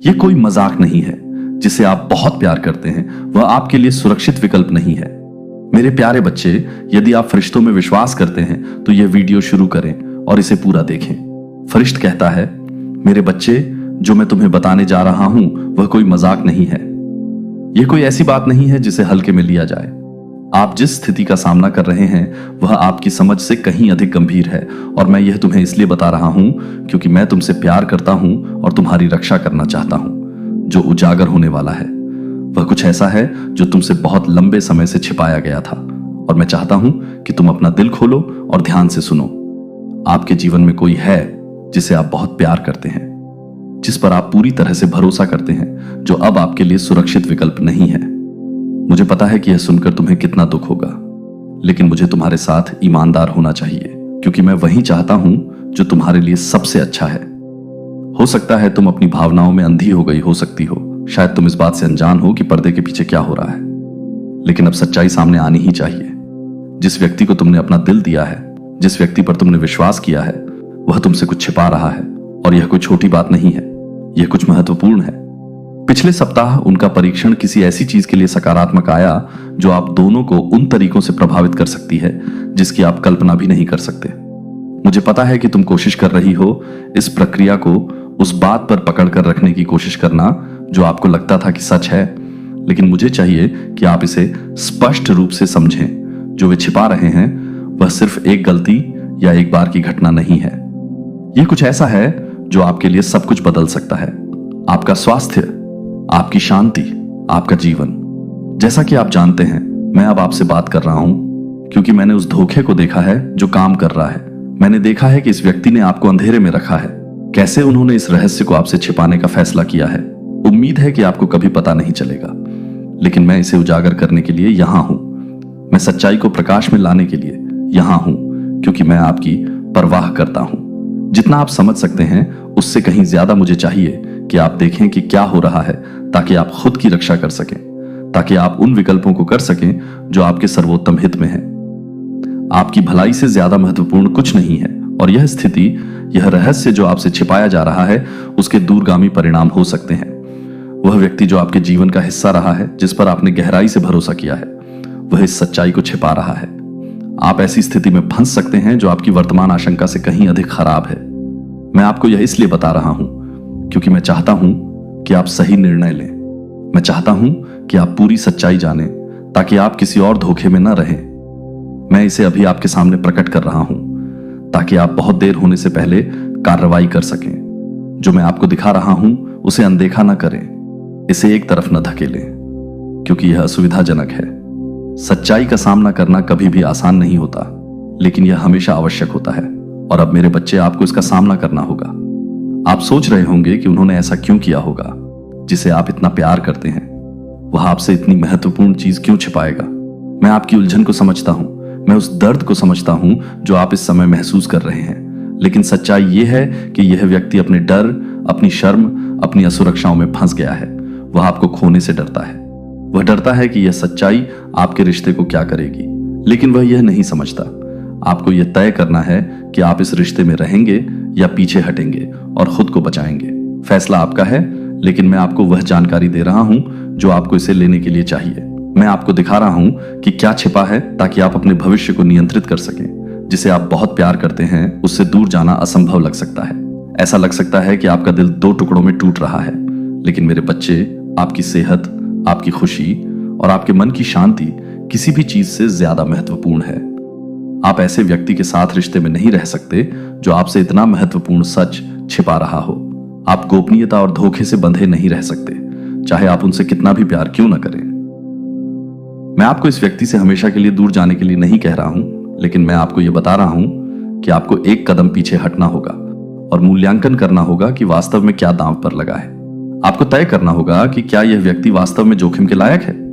ये कोई मजाक नहीं है। जिसे आप बहुत प्यार करते हैं वह आपके लिए सुरक्षित विकल्प नहीं है। मेरे प्यारे बच्चे, यदि आप फरिश्तों में विश्वास करते हैं तो यह वीडियो शुरू करें और इसे पूरा देखें। फरिश्त कहता है, मेरे बच्चे, जो मैं तुम्हें बताने जा रहा हूं वह कोई मजाक नहीं है। यह कोई ऐसी बात नहीं है जिसे हल्के में लिया जाए। आप जिस स्थिति का सामना कर रहे हैं वह आपकी समझ से कहीं अधिक गंभीर है, और मैं यह तुम्हें इसलिए बता रहा हूं क्योंकि मैं तुमसे प्यार करता हूं और तुम्हारी रक्षा करना चाहता हूं। जो उजागर होने वाला है वह कुछ ऐसा है जो तुमसे बहुत लंबे समय से छिपाया गया था, और मैं चाहता हूं कि तुम अपना दिल खोलो और ध्यान से सुनो। आपके जीवन में कोई है जिसे आप बहुत प्यार करते हैं, जिस पर आप पूरी तरह से भरोसा करते हैं, जो अब आपके लिए सुरक्षित विकल्प नहीं है। मुझे पता है कि यह सुनकर तुम्हें कितना दुख होगा, लेकिन मुझे तुम्हारे साथ ईमानदार होना चाहिए, क्योंकि मैं वही चाहता हूं जो तुम्हारे लिए सबसे अच्छा है। हो सकता है तुम अपनी भावनाओं में अंधी हो गई हो सकती हो, शायद तुम इस बात से अनजान हो कि पर्दे के पीछे क्या हो रहा है, लेकिन अब सच्चाई सामने आनी ही चाहिए। जिस व्यक्ति को तुमने अपना दिल दिया है, जिस व्यक्ति पर तुमने विश्वास किया है, वह तुमसे कुछ छिपा रहा है, और यह कोई छोटी बात नहीं है, यह कुछ महत्वपूर्ण है। पिछले सप्ताह उनका परीक्षण किसी ऐसी चीज के लिए सकारात्मक आया जो आप दोनों को उन तरीकों से प्रभावित कर सकती है जिसकी आप कल्पना भी नहीं कर सकते। मुझे पता है कि तुम कोशिश कर रही हो इस प्रक्रिया को उस बात पर पकड़ कर रखने की कोशिश करना जो आपको लगता था कि सच है, लेकिन मुझे चाहिए कि आप इसे स्पष्ट रूप से समझें। जो वे छिपा रहे हैं वह सिर्फ एक गलती या एक बार की घटना नहीं है। यह कुछ ऐसा है जो आपके लिए सब कुछ बदल सकता है। आपका स्वास्थ्य, आपकी शांति, आपका जीवन। जैसा कि आप जानते हैं, मैं अब आपसे बात कर रहा हूं क्योंकि मैंने उस धोखे को देखा है जो काम कर रहा है। मैंने देखा है कि इस व्यक्ति ने आपको अंधेरे में रखा है, कैसे उन्होंने इस रहस्य को आपसे छिपाने का फैसला किया है। उम्मीद है कि आपको कभी पता नहीं चलेगा, लेकिन मैं इसे उजागर करने के लिए यहां हूं। मैं सच्चाई को प्रकाश में लाने के लिए यहां हूं, क्योंकि मैं आपकी परवाह करता हूं। जितना आप समझ सकते हैं उससे कहीं ज्यादा मुझे चाहिए कि आप देखें कि क्या हो रहा है, ताकि आप खुद की रक्षा कर सकें, ताकि आप उन विकल्पों को कर सकें जो आपके सर्वोत्तम हित में है। आपकी भलाई से ज्यादा महत्वपूर्ण कुछ नहीं है, और यह स्थिति, यह रहस्य जो आपसे छिपाया जा रहा है, उसके दूरगामी परिणाम हो सकते हैं। वह व्यक्ति जो आपके जीवन का हिस्सा रहा है, जिस पर आपने गहराई से भरोसा किया है, वह इस सच्चाई को छिपा रहा है। आप ऐसी स्थिति में फंस सकते हैं जो आपकी वर्तमान आशंका से कहीं अधिक खराब है। मैं आपको यह इसलिए बता रहा हूं क्योंकि मैं चाहता हूं कि आप सही निर्णय लें। मैं चाहता हूं कि आप पूरी सच्चाई जानें, ताकि आप किसी और धोखे में न रहें। मैं इसे अभी आपके सामने प्रकट कर रहा हूं ताकि आप बहुत देर होने से पहले कार्रवाई कर सकें। जो मैं आपको दिखा रहा हूं उसे अनदेखा न करें, इसे एक तरफ न धकेलें, क्योंकि यह असुविधाजनक है। सच्चाई का सामना करना कभी भी आसान नहीं होता, लेकिन यह हमेशा आवश्यक होता है। और अब मेरे बच्चे, आपको इसका सामना करना होगा। आप सोच रहे होंगे कि उन्होंने ऐसा क्यों किया होगा। जिसे आप इतना प्यार करते हैं वह आपसे इतनी महत्वपूर्ण चीज क्यों छिपाएगा। मैं आपकी उलझन को समझता हूं, मैं उस दर्द को समझता हूं जो आप इस समय महसूस कर रहे हैं, लेकिन सच्चाई यह है कि यह व्यक्ति अपने डर, अपनी शर्म, अपनी असुरक्षाओं में फंस गया है। वह आपको खोने से डरता है। वह डरता है कि यह सच्चाई आपके रिश्ते को क्या करेगी, लेकिन वह यह नहीं समझता। आपको यह तय करना है कि आप इस रिश्ते में रहेंगे या पीछे हटेंगे और खुद को बचाएंगे। फैसला आपका है, लेकिन मैं आपको वह जानकारी दे रहा हूं जो आपको इसे लेने के लिए चाहिए। मैं आपको दिखा रहा हूं कि क्या छिपा है, ताकि आप अपने भविष्य को नियंत्रित कर सकें। जिसे आप बहुत प्यार करते हैं उससे दूर जाना असंभव लग सकता है। ऐसा लग सकता है कि आपका दिल 2 टुकड़ों में टूट रहा है, लेकिन मेरे बच्चे, आपकी सेहत, आपकी खुशी और आपके मन की शांति किसी भी चीज से ज्यादा महत्वपूर्ण है। आप ऐसे व्यक्ति के साथ रिश्ते में नहीं रह सकते जो आपसे इतना महत्वपूर्ण सच छिपा रहा हो। आप गोपनीयता और धोखे से बंधे नहीं रह सकते, चाहे आप उनसे कितना भी प्यार क्यों न करें। मैं आपको इस व्यक्ति से हमेशा के लिए दूर जाने के लिए नहीं कह रहा हूं, लेकिन मैं आपको यह बता रहा हूं कि आपको एक कदम पीछे हटना होगा और मूल्यांकन करना होगा कि वास्तव में क्या दांव पर लगा है। आपको तय करना होगा कि क्या यह व्यक्ति वास्तव में जोखिम के लायक है।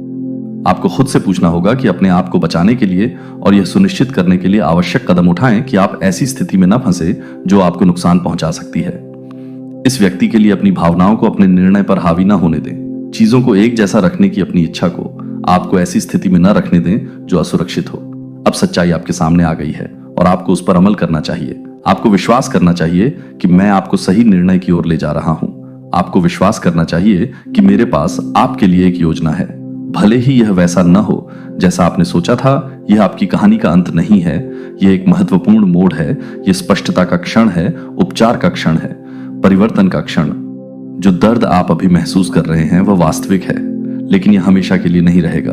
आपको खुद से पूछना होगा कि अपने आप को बचाने के लिए और यह सुनिश्चित करने के लिए आवश्यक कदम उठाएं कि आप ऐसी स्थिति में न फंसे जो आपको नुकसान पहुंचा सकती है। इस व्यक्ति के लिए अपनी भावनाओं को अपने निर्णय पर हावी न होने दें। चीजों को एक जैसा रखने की अपनी इच्छा को आपको ऐसी स्थिति में न रखने दें जो असुरक्षित हो। अब सच्चाई आपके सामने आ गई है और आपको उस पर अमल करना चाहिए। आपको विश्वास करना चाहिए कि मैं आपको सही निर्णय की ओर ले जा रहा हूं। आपको विश्वास करना चाहिए कि मेरे पास आपके लिए एक योजना है। भले ही यह वैसा न हो जैसा आपने सोचा था, यह आपकी कहानी का अंत नहीं है। यह एक महत्वपूर्ण मोड़ है। यह स्पष्टता का क्षण है, उपचार का क्षण है, परिवर्तन का क्षण। जो दर्द आप अभी महसूस कर रहे हैं वह वास्तविक है, लेकिन यह हमेशा के लिए नहीं रहेगा।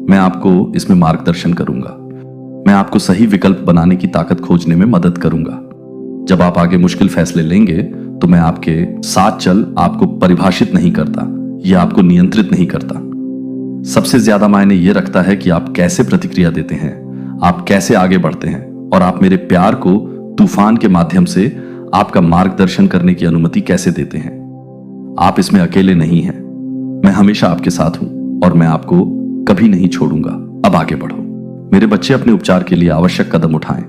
मैं आपको इसमें मार्गदर्शन करूंगा। मैं आपको सही विकल्प बनाने की ताकत खोजने में मदद करूंगा। जब आप आगे मुश्किल फैसले लेंगे तो मैं आपके साथ चल आपको परिभाषित नहीं करता, यह आपको नियंत्रित नहीं करता। सबसे ज्यादा मायने यह रखता है कि आप कैसे प्रतिक्रिया देते हैं, आप कैसे आगे बढ़ते हैं, और आप मेरे प्यार को तूफान के माध्यम से आपका मार्गदर्शन करने की अनुमति कैसे देते हैं। आप इसमें अकेले नहीं हैं। मैं हमेशा आपके साथ हूं और मैं आपको कभी नहीं छोड़ूंगा। अब आगे बढ़ो मेरे बच्चे, अपने उपचार के लिए आवश्यक कदम उठाएं।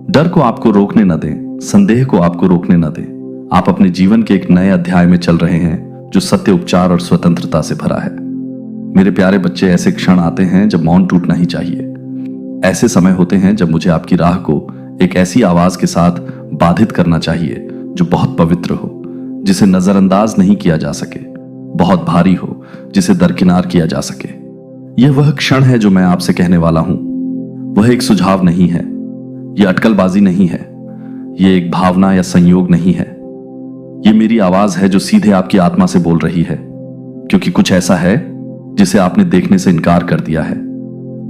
डर को आपको रोकने न दें, संदेह को आपको रोकने न दें। आप अपने जीवन के एक नए अध्याय में चल रहे हैं जो सत्य, उपचार और स्वतंत्रता से भरा है। मेरे प्यारे बच्चे, ऐसे क्षण आते हैं जब मौन टूटना ही चाहिए। ऐसे समय होते हैं जब मुझे आपकी राह को एक ऐसी आवाज के साथ बाधित करना चाहिए जो बहुत पवित्र हो, जिसे नजरअंदाज नहीं किया जा सके, बहुत भारी हो, जिसे दरकिनार किया जा सके। यह वह क्षण है जो मैं आपसे कहने वाला हूं। वह एक सुझाव नहीं है, यह अटकलबाजी नहीं है, यह एक भावना या संयोग नहीं है। यह मेरी आवाज है जो सीधे आपकी आत्मा से बोल रही है, क्योंकि कुछ ऐसा है जिसे आपने देखने से इनकार कर दिया है।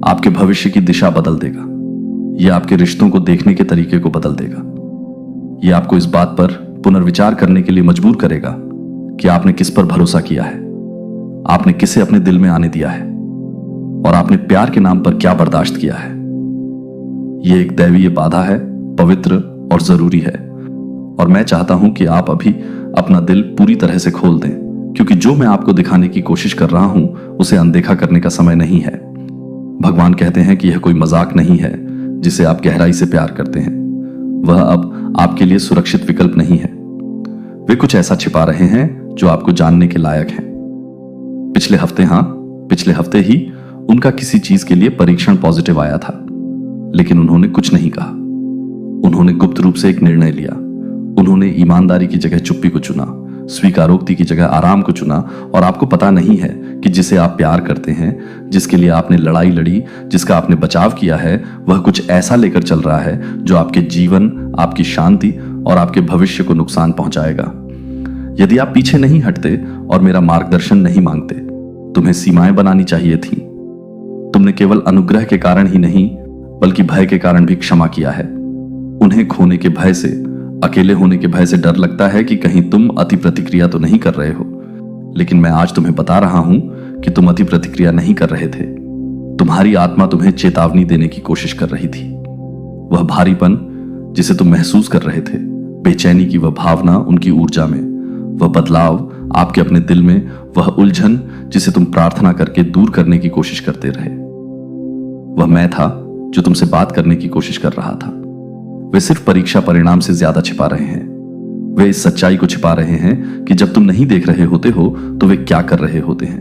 आपके भविष्य की दिशा बदल देगा। यह आपके रिश्तों को देखने के तरीके को बदल देगा। यह आपको इस बात पर पुनर्विचार करने के लिए मजबूर करेगा कि आपने किस पर भरोसा किया है, आपने किसे अपने दिल में आने दिया है, और आपने प्यार के नाम पर क्या बर्दाश्त किया है। यह एक दैवीय बाधा है, पवित्र और जरूरी है, और मैं चाहता हूं कि आप अभी अपना दिल पूरी तरह से खोल दें, क्योंकि जो मैं आपको दिखाने की कोशिश कर रहा हूं उसे अनदेखा करने का समय नहीं है। भगवान कहते हैं कि यह कोई मजाक नहीं है जिसे आप गहराई से प्यार करते हैं। वह अब आपके लिए सुरक्षित विकल्प नहीं है। वे कुछ ऐसा छिपा रहे हैं जो आपको जानने के लायक है। पिछले हफ्ते ही उनका किसी चीज के लिए परीक्षण पॉजिटिव आया था, लेकिन उन्होंने कुछ नहीं कहा। उन्होंने गुप्त रूप से एक निर्णय लिया। उन्होंने ईमानदारी की जगह चुप्पी को चुना, स्वीकारोक्ति की जगह आराम को चुना। और आपको पता नहीं है कि जिसे आप प्यार करते हैं, जिसके लिए आपने लड़ाई लड़ी, जिसका आपने बचाव किया है, वह कुछ ऐसा लेकर चल रहा है जो आपके जीवन, आपकी शांति और आपके भविष्य को नुकसान पहुंचाएगा। यदि आप पीछे नहीं हटते और मेरा मार्गदर्शन नहीं मांगते, तुम्हें सीमाएं बनानी चाहिए थी। तुमने केवल अनुग्रह के कारण ही नहीं बल्कि भय के कारण भी क्षमा किया है। उन्हें खोने के भय से, अकेले होने के भय से डर लगता है कि कहीं तुम अति प्रतिक्रिया तो नहीं कर रहे हो। लेकिन मैं आज तुम्हें बता रहा हूं कि तुम अति प्रतिक्रिया नहीं कर रहे थे। तुम्हारी आत्मा तुम्हें चेतावनी देने की कोशिश कर रही थी। वह भारीपन जिसे तुम महसूस कर रहे थे, बेचैनी की वह भावना उनकी ऊर्जा में, वह बदलाव आपके अपने दिल में, वह उलझन जिसे तुम प्रार्थना करके दूर करने की कोशिश करते रहे, वह मैं था जो तुमसे बात करने की कोशिश कर रहा था। वे सिर्फ परीक्षा परिणाम से ज्यादा छिपा रहे हैं। वे इस सच्चाई को छिपा रहे हैं कि जब तुम नहीं देख रहे होते हो तो वे क्या कर रहे होते हैं।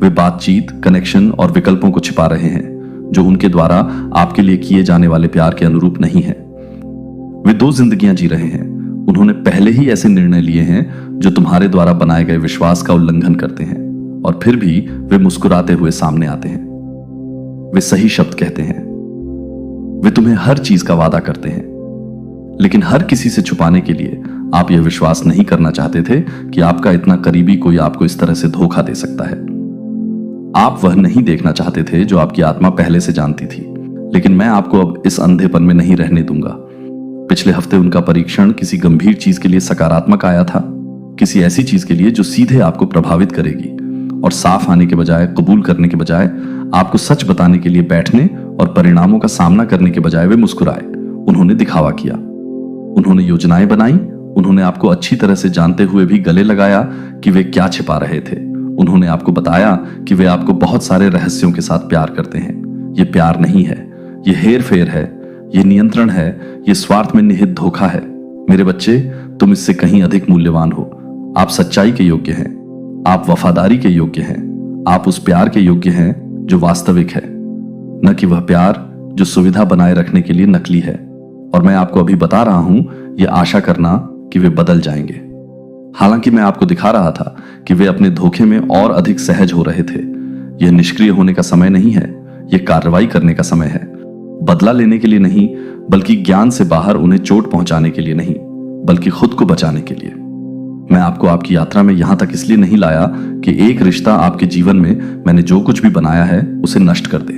वे बातचीत, कनेक्शन और विकल्पों को छिपा रहे हैं जो उनके द्वारा आपके लिए किए जाने वाले प्यार के अनुरूप नहीं है। वे दो जिंदगियां जी रहे हैं। उन्होंने पहले ही ऐसे निर्णय लिए हैं जो तुम्हारे द्वारा बनाए गए विश्वास का उल्लंघन करते हैं, और फिर भी वे मुस्कुराते हुए सामने आते हैं। वे सही शब्द कहते हैं। वे तुम्हें हर चीज का वादा करते हैं, लेकिन हर किसी से छुपाने के लिए आप यह विश्वास नहीं करना चाहते थे कि आपका इतना करीबी कोई आपको इस तरह से धोखा दे सकता है। आप वह नहीं देखना चाहते थे जो आपकी आत्मा पहले से जानती थी। लेकिन मैं आपको अब इस अंधेपन में नहीं रहने दूंगा। पिछले हफ्ते उनका परीक्षण किसी गंभीर चीज के लिए सकारात्मक आया था, किसी ऐसी चीज के लिए जो सीधे आपको प्रभावित करेगी, और साफ आने के बजाय, कबूल करने के बजाय, आपको सच बताने के लिए बैठने और परिणामों का सामना करने के बजाय वे मुस्कुराए। उन्होंने दिखावा किया, उन्होंने योजनाएं बनाई, उन्होंने आपको अच्छी तरह से जानते हुए भी गले लगाया कि वे क्या छिपा रहे थे। उन्होंने आपको बताया कि वे आपको बहुत सारे रहस्यों के साथ प्यार करते हैं। ये प्यार नहीं है, ये हेर फेर है, ये नियंत्रण है, ये स्वार्थ में निहित धोखा है। मेरे बच्चे, तुम इससे कहीं अधिक मूल्यवान हो। आप सच्चाई के योग्य हैं, आप वफादारी के योग्य हैं, आप उस प्यार के योग्य हैं जो वास्तविक है, न कि वह प्यार जो सुविधा बनाए रखने के लिए नकली है। और मैं आपको अभी बता रहा हूं, यह आशा करना कि वे बदल जाएंगे। हालांकि मैं आपको दिखा रहा था कि वे अपने धोखे में और अधिक सहज हो रहे थे। यह निष्क्रिय होने का समय नहीं है, यह कार्रवाई करने का समय है। बदला लेने के लिए नहीं, बल्कि ज्ञान से बाहर उन्हें चोट पहुंचाने के लिए नहीं, बल्कि खुद को बचाने के लिए। मैं आपको आपकी यात्रा में यहां तक इसलिए नहीं लाया कि एक रिश्ता आपके जीवन में मैंने जो कुछ भी बनाया है उसे नष्ट कर दे।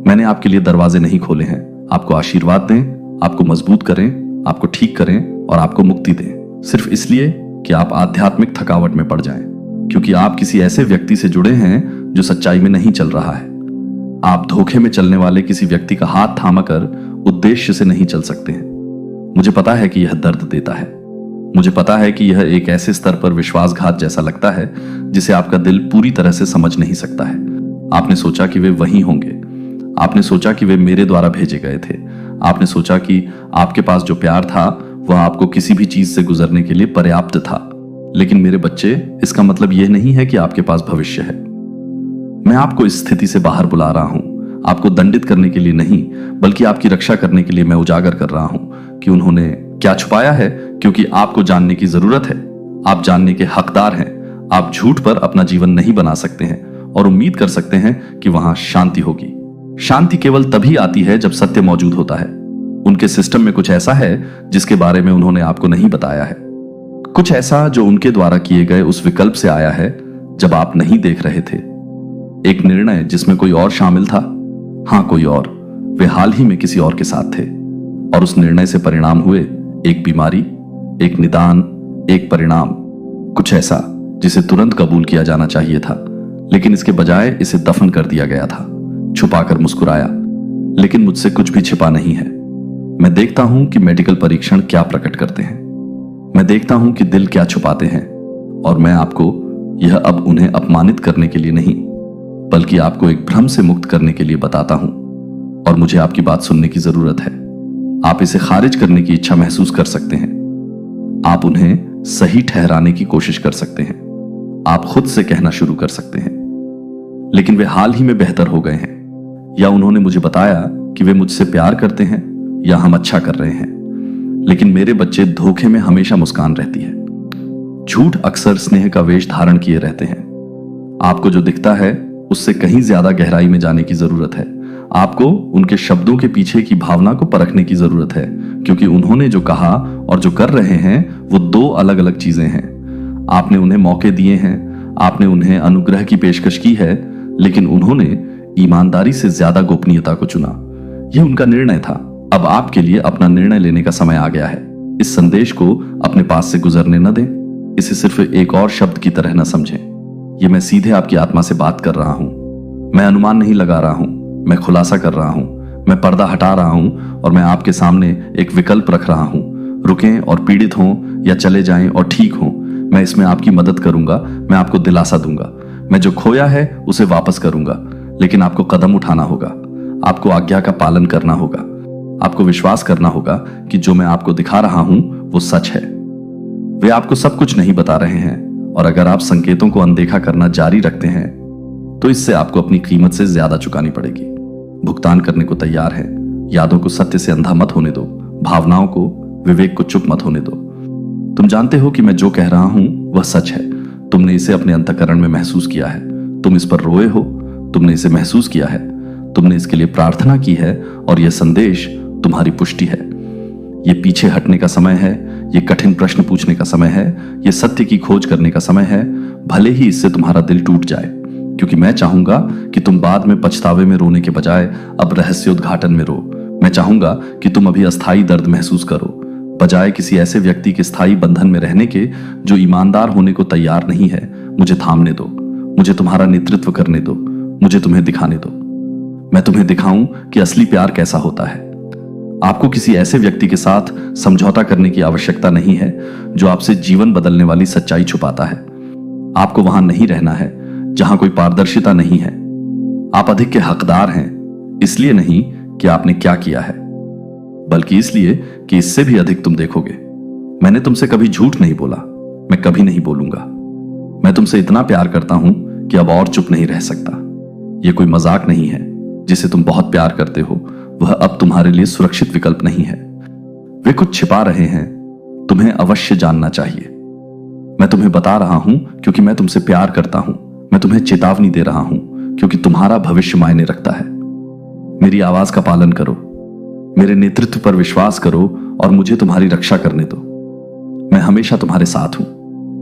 मैंने आपके लिए दरवाजे नहीं खोले हैं, आपको आशीर्वाद दें, आपको मजबूत करें, आपको ठीक करें और आपको मुक्ति दें, सिर्फ इसलिए कि आप आध्यात्मिक थकावट में पड़ जाएं, क्योंकि आप किसी ऐसे व्यक्ति से जुड़े हैं जो सच्चाई में नहीं चल रहा है। आप धोखे में चलने वाले किसी व्यक्ति का हाथ थामाकर उद्देश्य से नहीं चल सकते हैं। मुझे पता है कि यह दर्द देता है, मुझे पता है कि यह एक ऐसे स्तर पर विश्वासघात जैसा लगता है जिसे आपका दिल पूरी तरह से समझ नहीं सकता है। आपने सोचा कि वे वहीं होंगे, आपने सोचा कि वे मेरे द्वारा भेजे गए थे, आपने सोचा कि आपके पास जो प्यार था वह आपको किसी भी चीज से गुजरने के लिए पर्याप्त था। लेकिन मेरे बच्चे, इसका मतलब यह नहीं है कि आपके पास भविष्य है। मैं आपको इस स्थिति से बाहर बुला रहा हूं, आपको दंडित करने के लिए नहीं, बल्कि आपकी रक्षा करने के लिए मैं उजागर कर रहा हूं कि उन्होंने क्या छुपाया है, क्योंकि आपको जानने की जरूरत है। आप जानने के हकदार हैं। आप झूठ पर अपना जीवन नहीं बना सकते हैं और उम्मीद कर सकते हैं कि वहां शांति होगी। शांति केवल तभी आती है जब सत्य मौजूद होता है। उनके सिस्टम में कुछ ऐसा है जिसके बारे में उन्होंने आपको नहीं बताया है, कुछ ऐसा जो उनके द्वारा किए गए उस विकल्प से आया है जब आप नहीं देख रहे थे। एक निर्णय जिसमें कोई और शामिल था। हां, कोई और। वे हाल ही में किसी और के साथ थे और उस निर्णय से परिणाम हुए एक बीमारी, एक निदान, एक परिणाम, कुछ ऐसा जिसे तुरंत कबूल किया जाना चाहिए था, लेकिन इसके बजाय इसे दफन कर दिया गया था। छुपाकर मुस्कुराया, लेकिन मुझसे कुछ भी छिपा नहीं है। मैं देखता हूं कि मेडिकल परीक्षण क्या प्रकट करते हैं, मैं देखता हूं कि दिल क्या छुपाते हैं, और मैं आपको यह अब उन्हें अपमानित करने के लिए नहीं, बल्कि आपको एक भ्रम से मुक्त करने के लिए बताता हूं। और मुझे आपकी बात सुनने की जरूरत है। आप इसे खारिज करने की इच्छा महसूस कर सकते हैं, आप उन्हें सही ठहराने की कोशिश कर सकते हैं, आप खुद से कहना शुरू कर सकते हैं, लेकिन वे हाल ही में बेहतर हो गए हैं, या उन्होंने मुझे बताया कि वे मुझसे प्यार करते हैं या हम अच्छा कर रहे हैं। लेकिन मेरे बच्चे, धोखे में हमेशा मुस्कान रहती है। झूठ अक्सर स्नेह का वेश धारण किए रहते हैं। आपको जो दिखता है उससे कहीं ज्यादा गहराई में जाने की जरूरत है। आपको उनके शब्दों के पीछे की भावना को परखने की जरूरत है, क्योंकि उन्होंने जो कहा और जो कर रहे हैं वो दो अलग अलग चीजें हैं। आपने उन्हें मौके दिए हैं, आपने उन्हें अनुग्रह की पेशकश की है, लेकिन उन्होंने ईमानदारी से ज्यादा गोपनीयता को चुना। यह उनका निर्णय था। अब आपके लिए अपना निर्णय लेने का समय आ गया है। इस संदेश को अपने पास से गुजरने न दें, इसे सिर्फ एक और शब्द की तरह न समझें। यह मैं सीधे आपकी आत्मा से बात कर रहा हूं। मैं अनुमान नहीं लगा रहा हूं, मैं खुलासा कर रहा हूं, मैं पर्दा हटा रहा हूं और मैं आपके सामने एक विकल्प रख रहा हूं। रुकें और पीड़ित हों या चले जाएं और ठीक हों, मैं इसमें आपकी मदद करूंगा। मैं आपको दिलासा दूंगा। मैं जो खोया है उसे वापस करूंगा, लेकिन आपको कदम उठाना होगा, आपको आज्ञा का पालन करना होगा, आपको विश्वास करना होगा कि जो मैं आपको दिखा रहा हूं वो सच है। वे आपको सब कुछ नहीं बता रहे हैं, और अगर आप संकेतों को अनदेखा करना जारी रखते हैं तो इससे आपको अपनी कीमत से ज्यादा चुकानी पड़ेगी। भुगतान करने को तैयार है। यादों को सत्य से अंधा मत होने दो, भावनाओं को, विवेक को चुप मत होने दो। तुम जानते हो कि मैं जो कह रहा हूं वह सच है। तुमने इसे अपने अंतःकरण में महसूस किया है। तुम इस पर रोए हो, तुमने इसे महसूस किया है, तुमने इसके लिए प्रार्थना की है, और यह संदेश तुम्हारी पुष्टि है। यह पीछे हटने का समय है, यह कठिन प्रश्न पूछने का समय है, यह सत्य की खोज करने का समय है, भले ही इससे तुम्हारा दिल टूट जाए, क्योंकि मैं चाहूंगा कि तुम बाद में पछतावे में रोने के बजाय अब रहस्योद्घाटन में रो। मैं चाहूंगा कि तुम अभी अस्थायी दर्द महसूस करो, बजाय किसी ऐसे व्यक्ति के स्थायी बंधन में रहने के जो ईमानदार होने को तैयार नहीं है। मुझे थामने दो, मुझे तुम्हारा नेतृत्व करने दो, मुझे तुम्हें दिखाने दो। मैं तुम्हें दिखाऊं कि असली प्यार कैसा होता है। आपको किसी ऐसे व्यक्ति के साथ समझौता करने की आवश्यकता नहीं है जो आपसे जीवन बदलने वाली सच्चाई छुपाता है। आपको वहां नहीं रहना है जहां कोई पारदर्शिता नहीं है। आप अधिक के हकदार हैं, इसलिए नहीं कि आपने क्या किया है, बल्कि इसलिए कि इससे भी अधिक तुम देखोगे। मैंने तुमसे कभी झूठ नहीं बोला, मैं कभी नहीं बोलूंगा। मैं तुमसे इतना प्यार करता हूं कि अब और चुप नहीं रह सकता। यह कोई मजाक नहीं है। जिसे तुम बहुत प्यार करते हो वह अब तुम्हारे लिए सुरक्षित विकल्प नहीं है। वे कुछ छिपा रहे हैं, तुम्हें अवश्य जानना चाहिए। मैं तुम्हें बता रहा हूं क्योंकि मैं तुमसे प्यार करता हूं। मैं तुम्हें चेतावनी दे रहा हूं क्योंकि तुम्हारा भविष्य मायने रखता है। मेरी आवाज का पालन करो, मेरे नेतृत्व पर विश्वास करो और मुझे तुम्हारी रक्षा करने दो। मैं हमेशा तुम्हारे साथ हूं,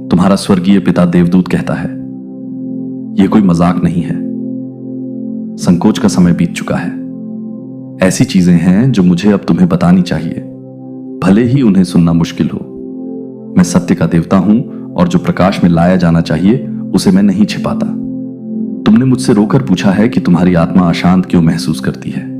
तुम्हारा स्वर्गीय पिता देवदूत कहता है। यह कोई मजाक नहीं है। संकोच का समय बीत चुका है। ऐसी चीजें हैं जो मुझे अब तुम्हें बतानी चाहिए, भले ही उन्हें सुनना मुश्किल हो। मैं सत्य का देवता हूं और जो प्रकाश में लाया जाना चाहिए उसे मैं नहीं छिपाता। तुमने मुझसे रोकर पूछा है कि तुम्हारी आत्मा अशांत क्यों महसूस करती है।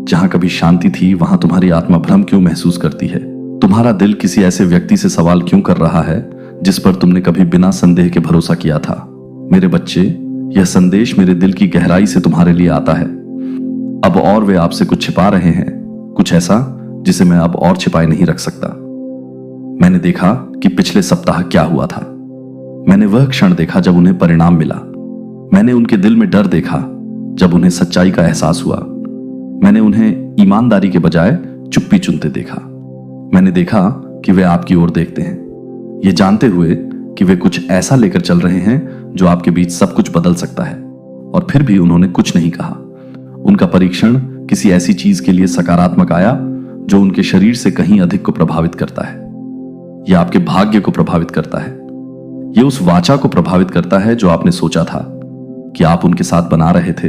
जहां कभी शांति थी वहां तुम्हारी आत्मा भ्रम क्यों महसूस करती है। तुम्हारा दिल किसी ऐसे व्यक्ति से सवाल क्यों कर रहा है जिस पर तुमने कभी बिना संदेह के भरोसा किया था। मेरे बच्चे, यह संदेश मेरे दिल की गहराई से तुम्हारे लिए आता है। अब और वे आपसे कुछ छिपा रहे हैं, कुछ ऐसा जिसे मैं अब और छिपाए नहीं रख सकता। मैंने देखा कि पिछले सप्ताह क्या हुआ था। मैंने वह क्षण देखा जब उन्हें परिणाम मिला। मैंने उनके दिल में डर देखा जब उन्हें सच्चाई का एहसास हुआ। मैंने उन्हें ईमानदारी के बजाय चुप्पी चुनते देखा। मैंने देखा कि वे आपकी ओर देखते हैं, ये जानते हुए कि वे कुछ ऐसा लेकर चल रहे हैं जो आपके बीच सब कुछ बदल सकता है। और फिर भी उन्होंने कुछ नहीं कहा। उनका परीक्षण किसी ऐसी चीज के लिए सकारात्मक आया जो उनके शरीर से कहीं अधिक को प्रभावित करता है। यह आपके भाग्य को प्रभावित करता है। यह उस वाचा को प्रभावित करता है जो आपने सोचा था कि आप उनके साथ बना रहे थे।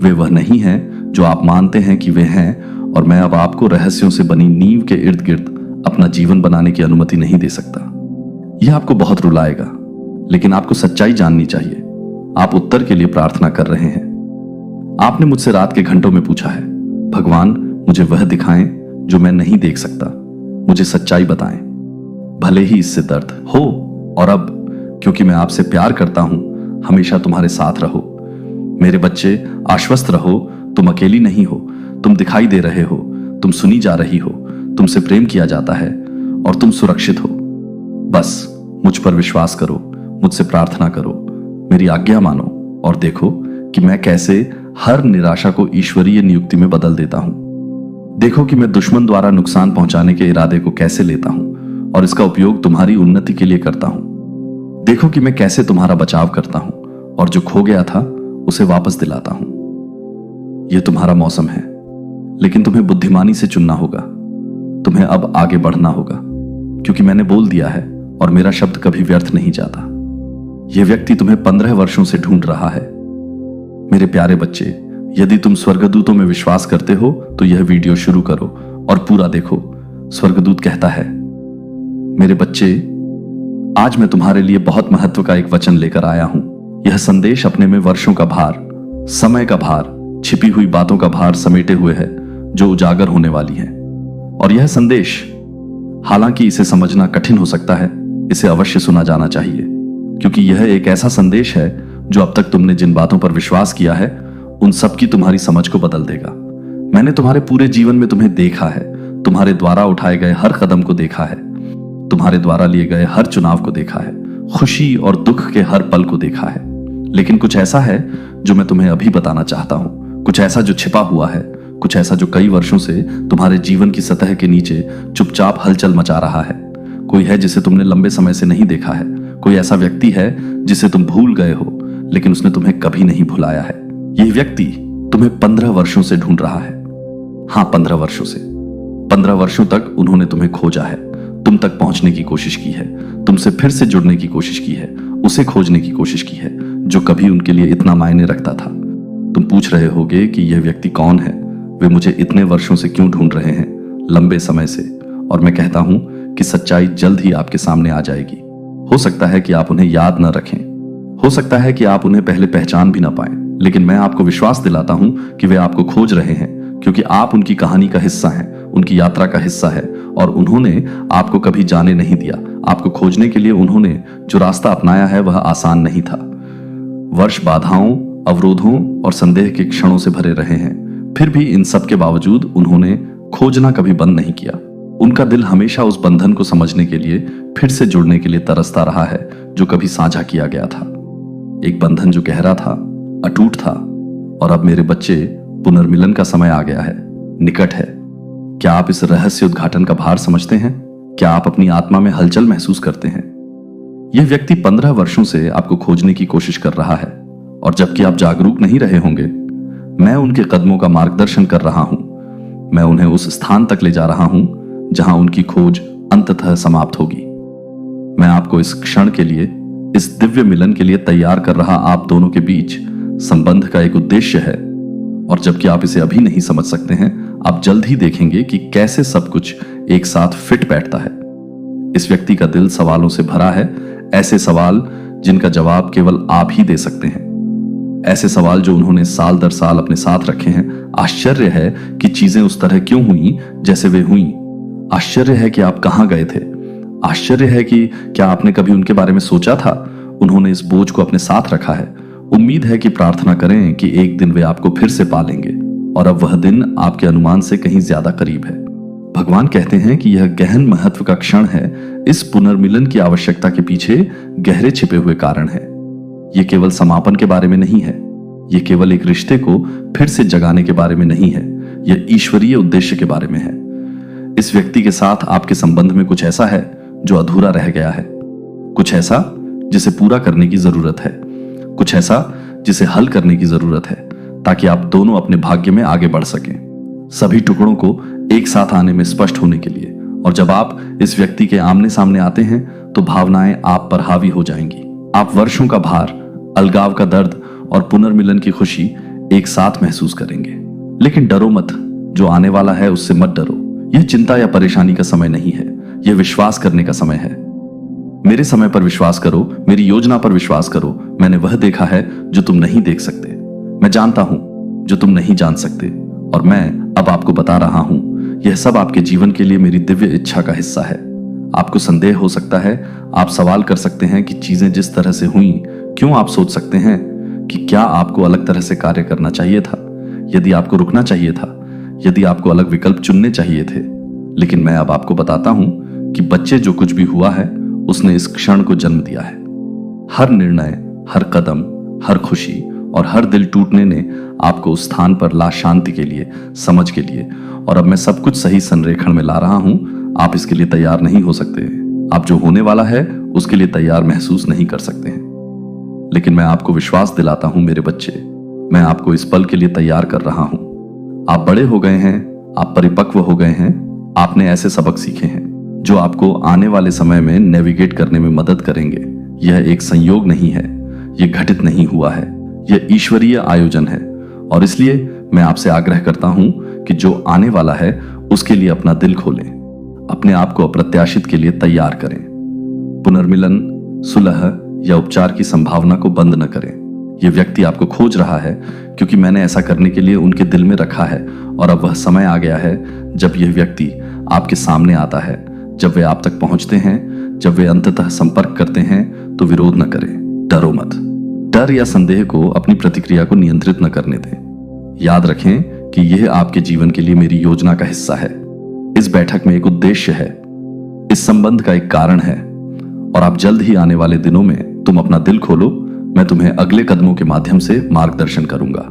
वे वह नहीं है जो आप मानते हैं कि वे हैं, और मैं अब आपको रहस्यों से बनी नींव के इर्द गिर्द अपना जीवन बनाने की अनुमति नहीं दे सकता। यह आपको बहुत रुलाएगा, लेकिन आपको सच्चाई जाननी चाहिए। आप उत्तर के लिए प्रार्थना कर रहे हैं। आपने मुझसे रात के घंटों में पूछा है, भगवान मुझे वह दिखाएं जो मैं नहीं देख सकता, मुझे सच्चाई बताएं, भले ही इससे दर्द हो। और अब क्योंकि मैं आपसे प्यार करता हूं, हमेशा तुम्हारे साथ रहो। मेरे बच्चे, आश्वस्त रहो, तुम अकेली नहीं हो। तुम दिखाई दे रहे हो, तुम सुनी जा रही हो, तुमसे प्रेम किया जाता है और तुम सुरक्षित हो। बस मुझ पर विश्वास करो, मुझसे प्रार्थना करो, मेरी आज्ञा मानो और देखो कि मैं कैसे हर निराशा को ईश्वरीय नियुक्ति में बदल देता हूं। देखो कि मैं दुश्मन द्वारा नुकसान पहुंचाने के इरादे को कैसे लेता हूं और इसका उपयोग तुम्हारी उन्नति के लिए करता हूं। देखो कि मैं कैसे तुम्हारा बचाव करता हूं और जो खो गया था उसे वापस दिलाता हूं। यह तुम्हारा मौसम है, लेकिन तुम्हें बुद्धिमानी से चुनना होगा। तुम्हें अब आगे बढ़ना होगा, क्योंकि मैंने बोल दिया है और मेरा शब्द कभी व्यर्थ नहीं जाता। यह व्यक्ति तुम्हें 15 वर्षों से ढूंढ रहा है। मेरे प्यारे बच्चे, यदि तुम स्वर्गदूतों में विश्वास करते हो तो यह वीडियो शुरू करो और पूरा देखो। स्वर्गदूत कहता है, मेरे बच्चे, आज मैं तुम्हारे लिए बहुत महत्व का एक वचन लेकर आया हूं। यह संदेश अपने में वर्षों का भार, समय का भार, छिपी हुई बातों का भार समेटे हुए है जो उजागर होने वाली है। और यह संदेश, हालांकि इसे समझना कठिन हो सकता है, इसे अवश्य सुना जाना चाहिए, क्योंकि यह एक ऐसा संदेश है जो अब तक तुमने जिन बातों पर विश्वास किया है उन सब की तुम्हारी समझ को बदल देगा। मैंने तुम्हारे पूरे जीवन में तुम्हें देखा है, तुम्हारे द्वारा उठाए गए हर कदम को देखा है, तुम्हारे द्वारा लिए गए हर चुनाव को देखा है, खुशी और दुख के हर पल को देखा है। लेकिन कुछ ऐसा है जो मैं तुम्हें अभी बताना चाहता हूं, कुछ ऐसा जो छिपा हुआ है, कुछ ऐसा जो कई वर्षों से तुम्हारे जीवन की सतह के नीचे चुपचाप हलचल मचा रहा है। कोई है जिसे तुमने लंबे समय से नहीं देखा है, कोई ऐसा व्यक्ति है जिसे तुम भूल गए हो, लेकिन उसने तुम्हें कभी नहीं भुलाया है। यह व्यक्ति तुम्हें 15 वर्षों से ढूंढ रहा है। हां, 15 वर्षों से। 15 वर्षों तक उन्होंने तुम्हें खोजा है, तुम तक पहुंचने की कोशिश की है, तुमसे फिर से जुड़ने की कोशिश की है, उसे खोजने की कोशिश की है जो कभी उनके लिए इतना मायने रखता था। तुम पूछ रहे होगे कि यह व्यक्ति कौन है, वे मुझे इतने वर्षों से क्यों ढूंढ रहे हैं, लंबे समय से। और मैं कहता हूं कि सच्चाई जल्द ही आपके सामने आ जाएगी। हो सकता है कि आप उन्हें याद न रखें, हो सकता है कि आप उन्हें पहले पहचान भी ना पाएं, लेकिन मैं आपको विश्वास दिलाता हूं कि वे आपको खोज रहे हैं, क्योंकि आप उनकी कहानी का हिस्सा हैं, उनकी यात्रा का हिस्सा है, और उन्होंने आपको कभी जाने नहीं दिया। आपको खोजने के लिए उन्होंने जो रास्ता अपनाया है वह आसान नहीं था। वर्ष बाधाओं, अवरोधों और संदेह के क्षणों से भरे रहे हैं, फिर भी इन सब के बावजूद उन्होंने खोजना कभी बंद नहीं किया। उनका दिल हमेशा उस बंधन को समझने के लिए, फिर से जुड़ने के लिए तरसता रहा है जो कभी साझा किया गया था। एक बंधन जो गहरा था, अटूट था। और अब मेरे बच्चे, पुनर्मिलन का समय आ गया है, निकट है। क्या आप इस रहस्य उद्घाटन का भार समझते हैं? क्या आप अपनी आत्मा में हलचल महसूस करते हैं? यह व्यक्ति 15 वर्षों से आपको खोजने की कोशिश कर रहा है और जबकि आप जागरूक नहीं रहे होंगे, मैं उनके कदमों का मार्गदर्शन कर रहा हूं। मैं उन्हें उस स्थान तक ले जा रहा हूं जहां उनकी खोज अंततः समाप्त होगी। मैं आपको इस क्षण के लिए, इस दिव्य मिलन के लिए तैयार कर रहा आप दोनों के बीच संबंध का एक उद्देश्य है। और जबकि आप इसे अभी नहीं समझ सकते हैं, आप जल्द ही देखेंगे कि कैसे सब कुछ एक साथ फिट बैठता है। इस व्यक्ति का दिल सवालों से भरा है, ऐसे सवाल जिनका जवाब केवल आप ही दे सकते हैं। ऐसे सवाल जो उन्होंने साल दर साल अपने साथ रखे हैं। आश्चर्य है कि चीजें उस तरह क्यों हुई जैसे वे हुई। आश्चर्य है कि आप कहां गए थे। आश्चर्य है कि क्या आपने कभी उनके बारे में सोचा था। उन्होंने इस बोझ को अपने साथ रखा है। उम्मीद है कि प्रार्थना करें कि एक दिन वे आपको फिर से पालेंगे और अब वह दिन आपके अनुमान से कहीं ज्यादा करीब है। भगवान कहते हैं कि यह गहन महत्व का क्षण है। इस पुनर्मिलन की आवश्यकता के पीछे गहरे छिपे हुए कारण है। यह केवल समापन के बारे में नहीं है। यह केवल एक रिश्ते को फिर से जगाने के बारे में नहीं है। यह ईश्वरीय उद्देश्य के बारे में है। इस व्यक्ति के साथ आपके संबंध में कुछ ऐसा है जो अधूरा रह गया है, कुछ ऐसा जिसे पूरा करने की जरूरत है, कुछ ऐसा जिसे हल करने की जरूरत है ताकि आप दोनों अपने भाग्य में आगे बढ़ सकें, सभी टुकड़ों को एक साथ आने में स्पष्ट होने के लिए। और जब आप इस व्यक्ति के आमने सामने आते हैं तो भावनाएं आप पर हावी हो जाएंगी। आप वर्षों का भार, अलगाव का दर्द और पुनर्मिलन की खुशी एक साथ महसूस करेंगे। लेकिन डरो मत, जो आने वाला है उससे मत डरो। यह चिंता या परेशानी का समय नहीं है, यह विश्वास करने का समय है। मेरे समय पर विश्वास करो, मेरी योजना पर विश्वास करो। मैंने वह देखा है जो तुम नहीं देख सकते। मैं जानता हूं जो तुम नहीं जान सकते और मैं अब आपको बता रहा हूं। यह सब आपके जीवन के लिए मेरी दिव्य इच्छा का हिस्सा है। आपको संदेह हो सकता है, आप सवाल कर सकते हैं कि चीजें जिस तरह से हुई क्यों। आप सोच सकते हैं कि क्या आपको अलग तरह से कार्य करना चाहिए था, यदि आपको रुकना चाहिए था, यदि आपको अलग विकल्प चुनने चाहिए थे। लेकिन मैं अब आपको बताता हूं कि बच्चे, जो कुछ भी हुआ है उसने इस क्षण को जन्म दिया है। हर निर्णय, हर कदम, हर खुशी और हर दिल टूटने ने आपको उस स्थान पर ला शांति के लिए, समझ के लिए। और अब मैं सब कुछ सही संरेखण में ला रहा हूं। आप इसके लिए तैयार नहीं हो सकते। आप जो होने वाला है उसके लिए तैयार महसूस नहीं कर सकते हैं। लेकिन मैं आपको विश्वास दिलाता हूं मेरे बच्चे, मैं आपको इस पल के लिए तैयार कर रहा हूं। आप बड़े हो गए हैं, आप परिपक्व हो गए हैं। आपने ऐसे सबक सीखे हैं जो आपको आने वाले समय में नेविगेट करने में मदद करेंगे। यह एक संयोग नहीं है, यह घटित नहीं हुआ है, यह ईश्वरीय आयोजन है। और इसलिए मैं आपसे आग्रह करता हूं कि जो आने वाला है उसके लिए अपना दिल खोलें, अपने आप को अप्रत्याशित के लिए तैयार करें। पुनर्मिलन, सुलह या उपचार की संभावना को बंद न करें। यह व्यक्ति आपको खोज रहा है क्योंकि मैंने ऐसा करने के लिए उनके दिल में रखा है। और अब वह समय आ गया है जब यह व्यक्ति आपके सामने आता है, जब वे आप तक पहुंचते हैं, जब वे अंततः संपर्क करते हैं। तो विरोध न करें, डरो मत। डर या संदेह को अपनी प्रतिक्रिया को नियंत्रित न करने दें। याद रखें कि यह आपके जीवन के लिए मेरी योजना का हिस्सा है। इस बैठक में एक उद्देश्य है, इस संबंध का एक कारण है। और आप जल्द ही आने वाले दिनों में तुम अपना दिल खोलो, मैं तुम्हें अगले कदमों के माध्यम से मार्गदर्शन करूंगा।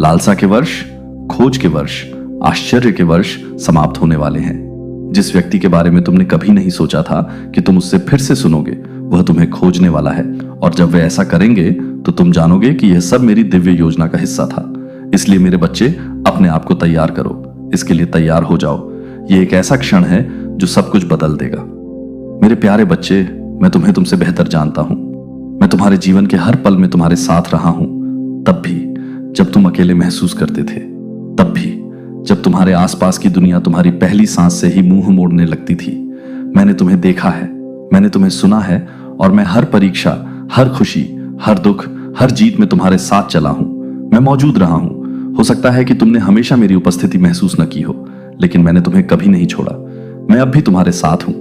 लालसा के वर्ष, खोज के वर्ष, आश्चर्य के वर्ष समाप्त होने वाले हैं। जिस व्यक्ति के बारे में तुमने कभी नहीं सोचा था कि तुम उससे फिर से सुनोगे, वह तुम्हें खोजने वाला है। और जब वे ऐसा करेंगे तो तुम जानोगे कि यह सब मेरी दिव्य योजना का हिस्सा था। इसलिए मेरे बच्चे, अपने आप को तैयार करो, इसके लिए तैयार हो जाओ। यह एक ऐसा क्षण है जो सब कुछ बदल देगा। मेरे प्यारे बच्चे, मैं तुम्हें तुमसे बेहतर जानता हूं। मैं तुम्हारे जीवन के हर पल में तुम्हारे साथ रहा हूं। तब भी जब तुम अकेले महसूस करते थे, तब भी जब तुम्हारे आसपास की दुनिया तुम्हारी पहली सांस से ही मुंह मोड़ने लगती थी। मैंने तुम्हें देखा है, मैंने तुम्हें सुना है। और मैं हर परीक्षा, हर खुशी, हर दुख, हर जीत में तुम्हारे साथ चला हूं। मैं मौजूद रहा हूं। हो सकता है कि तुमने हमेशा मेरी उपस्थिति महसूस न की हो, लेकिन मैंने तुम्हें कभी नहीं छोड़ा। मैं अब भी तुम्हारे साथ हूं,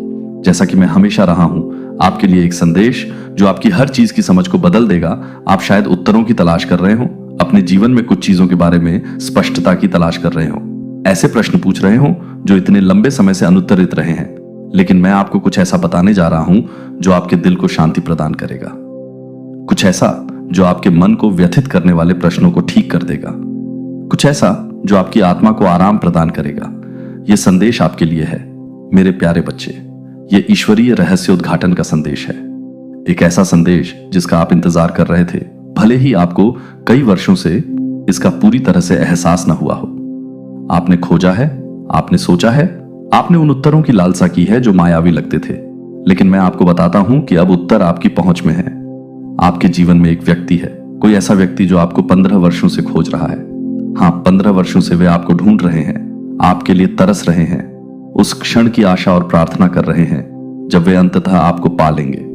जैसा कि मैं हमेशा रहा हूं। आपके लिए एक संदेश जो आपकी हर चीज की समझ को बदल देगा। आप शायद उत्तरों की तलाश कर रहे हो, अपने जीवन में कुछ चीजों के बारे में स्पष्टता की तलाश कर रहे हो, ऐसे प्रश्न पूछ रहे हो जो इतने लंबे समय से अनुत्तरित रहे हैं। लेकिन मैं आपको कुछ ऐसा बताने जा रहा हूं जो आपके दिल को शांति प्रदान करेगा, कुछ ऐसा जो आपके मन को व्यथित करने वाले प्रश्नों को ठीक कर देगा, कुछ ऐसा जो आपकी आत्मा को आराम प्रदान करेगा। यह संदेश आपके लिए है मेरे प्यारे बच्चे। यह ईश्वरीय रहस्य उद्घाटन का संदेश है। एक ऐसा संदेश जिसका आप इंतजार कर रहे थे, भले ही आपको कई वर्षों से इसका पूरी तरह से एहसास न हुआ हो। आपने खोजा है, आपने सोचा है, आपने उन उत्तरों की लालसा की है जो मायावी लगते थे, लेकिन मैं आपको बताता हूं कि अब उत्तर आपकी पहुंच में है। आपके जीवन में एक व्यक्ति है, कोई ऐसा व्यक्ति जो आपको 15 वर्षों से खोज रहा है। हाँ, 15 वर्षों से वे आपको ढूंढ रहे हैं, आपके लिए तरस रहे हैं, उस क्षण की आशा और प्रार्थना कर रहे हैं जब वे अंततः आपको पा लेंगे।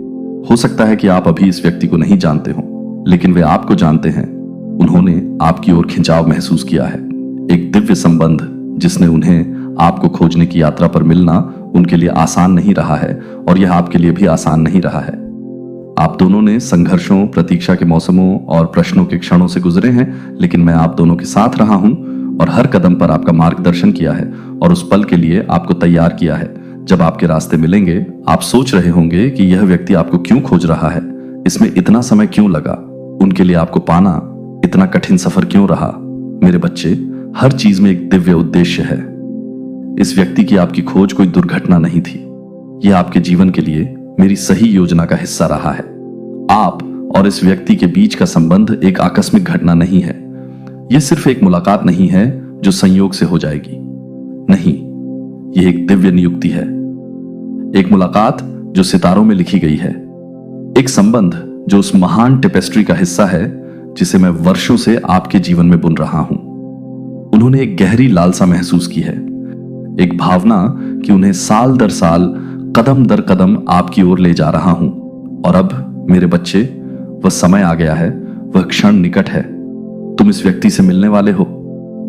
हो सकता है कि आप अभी इस व्यक्ति को नहीं जानते हो, लेकिन वे आपको जानते हैं। उन्होंने आपकी ओर खिंचाव महसूस किया है, एक दिव्य संबंध जिसने उन्हें आपको खोजने की यात्रा पर मिलना उनके लिए आसान नहीं रहा है, और यह आपके लिए भी आसान नहीं रहा है। आप दोनों ने संघर्षों, प्रतीक्षा के मौसमों और प्रश्नों के क्षणों से गुजरे हैं, लेकिन मैं आप दोनों के साथ रहा हूं और हर कदम पर आपका मार्गदर्शन किया है और उस पल के लिए आपको तैयार किया है जब आपके रास्ते मिलेंगे। आप सोच रहे होंगे कि यह व्यक्ति आपको क्यों खोज रहा है, इसमें इतना समय क्यों लगा, उनके लिए आपको पाना इतना कठिन सफर क्यों रहा। मेरे बच्चे, हर चीज में एक दिव्य उद्देश्य है। इस व्यक्ति की आपकी खोज कोई दुर्घटना नहीं थी, यह आपके जीवन के लिए मेरी सही योजना का हिस्सा रहा है। आप और इस व्यक्ति के बीच का संबंध एक आकस्मिक घटना नहीं है। यह सिर्फ एक मुलाकात नहीं है जो संयोग से हो जाएगी। नहीं, यह एक दिव्य नियुक्ति है, एक मुलाकात जो सितारों में लिखी गई है, एक संबंध जो उस महान टेपेस्ट्री का हिस्सा है जिसे मैं वर्षों से आपके जीवन में बुन रहा हूं। उन्होंने एक गहरी लालसा महसूस की है, एक भावना कि उन्हें साल दर साल, कदम दर कदम आपकी ओर ले जा रहा हूं। और अब मेरे बच्चे, वह समय आ गया है, वह क्षण निकट है। तुम इस व्यक्ति से मिलने वाले हो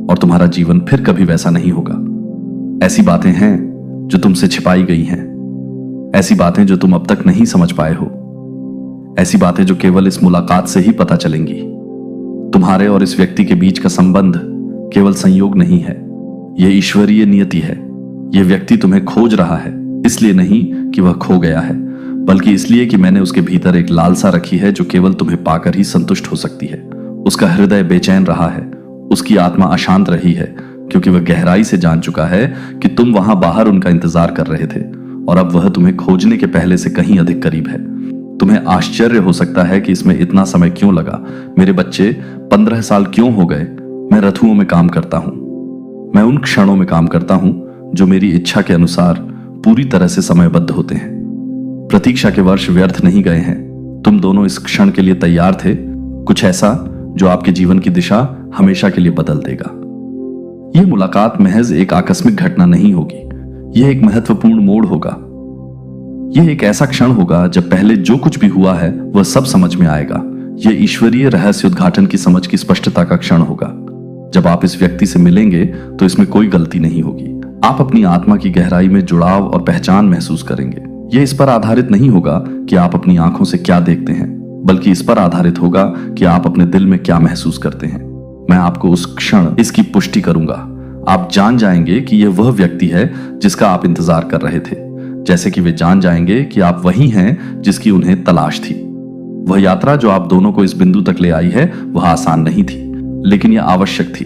और तुम्हारा जीवन फिर कभी वैसा नहीं होगा। ऐसी बातें हैं जो तुमसे छिपाई गई हैं, ऐसी बातें जो तुम अब तक नहीं समझ पाए हो, ऐसी बातें जो केवल इस मुलाकात से ही पता चलेंगी। तुम्हारे और इस व्यक्ति के बीच का संबंध केवल संयोग नहीं है, यह ईश्वरीय नियति है। यह व्यक्ति तुम्हें खोज रहा है, इसलिए नहीं कि वह खो गया है, बल्कि इसलिए कि मैंने उसके भीतर एक लालसा रखी है जो केवल तुम्हें पाकर ही संतुष्ट हो सकती है। उसका हृदय बेचैन रहा है, उसकी आत्मा अशांत रही है, क्योंकि वह गहराई से जान चुका है कि तुम वहां बाहर उनका इंतजार कर रहे थे और अब वह तुम्हें खोजने के पहले से कहीं अधिक करीब है। तुम्हें आश्चर्य हो सकता है कि इसमें इतना समय क्यों लगा। मेरे बच्चे, 15 साल क्यों हो गए? मैं ऋतुओं में काम करता हूं, मैं उन क्षणों में काम करता हूं जो मेरी इच्छा के अनुसार पूरी तरह से समयबद्ध होते हैं। प्रतीक्षा के वर्ष व्यर्थ नहीं गए हैं। तुम दोनों इस क्षण के लिए तैयार थे, कुछ ऐसा जो आपके जीवन की दिशा हमेशा के लिए बदल देगा। यह मुलाकात महज एक आकस्मिक घटना नहीं होगी, यह एक महत्वपूर्ण मोड़ होगा। यह एक ऐसा क्षण होगा जब पहले जो कुछ भी हुआ है वह सब समझ में आएगा। यह ईश्वरीय रहस्य उद्घाटन की समझ की स्पष्टता का क्षण होगा। जब आप इस व्यक्ति से मिलेंगे तो इसमें कोई गलती नहीं होगी। आप अपनी आत्मा की गहराई में जुड़ाव और पहचान महसूस करेंगे। यह इस पर आधारित नहीं होगा कि आप अपनी आंखों से क्या देखते हैं, बल्कि इस पर आधारित होगा कि आप अपने दिल में क्या महसूस करते हैं। मैं आपको उस क्षण इसकी पुष्टि करूंगा। आप जान जाएंगे कि यह वह व्यक्ति है जिसका आप इंतजार कर रहे थे, जैसे कि वे जान जाएंगे कि आप वही हैं जिसकी उन्हें तलाश थी। वह यात्रा जो आप दोनों को इस बिंदु तक ले आई है वह आसान नहीं थी, लेकिन यह आवश्यक थी।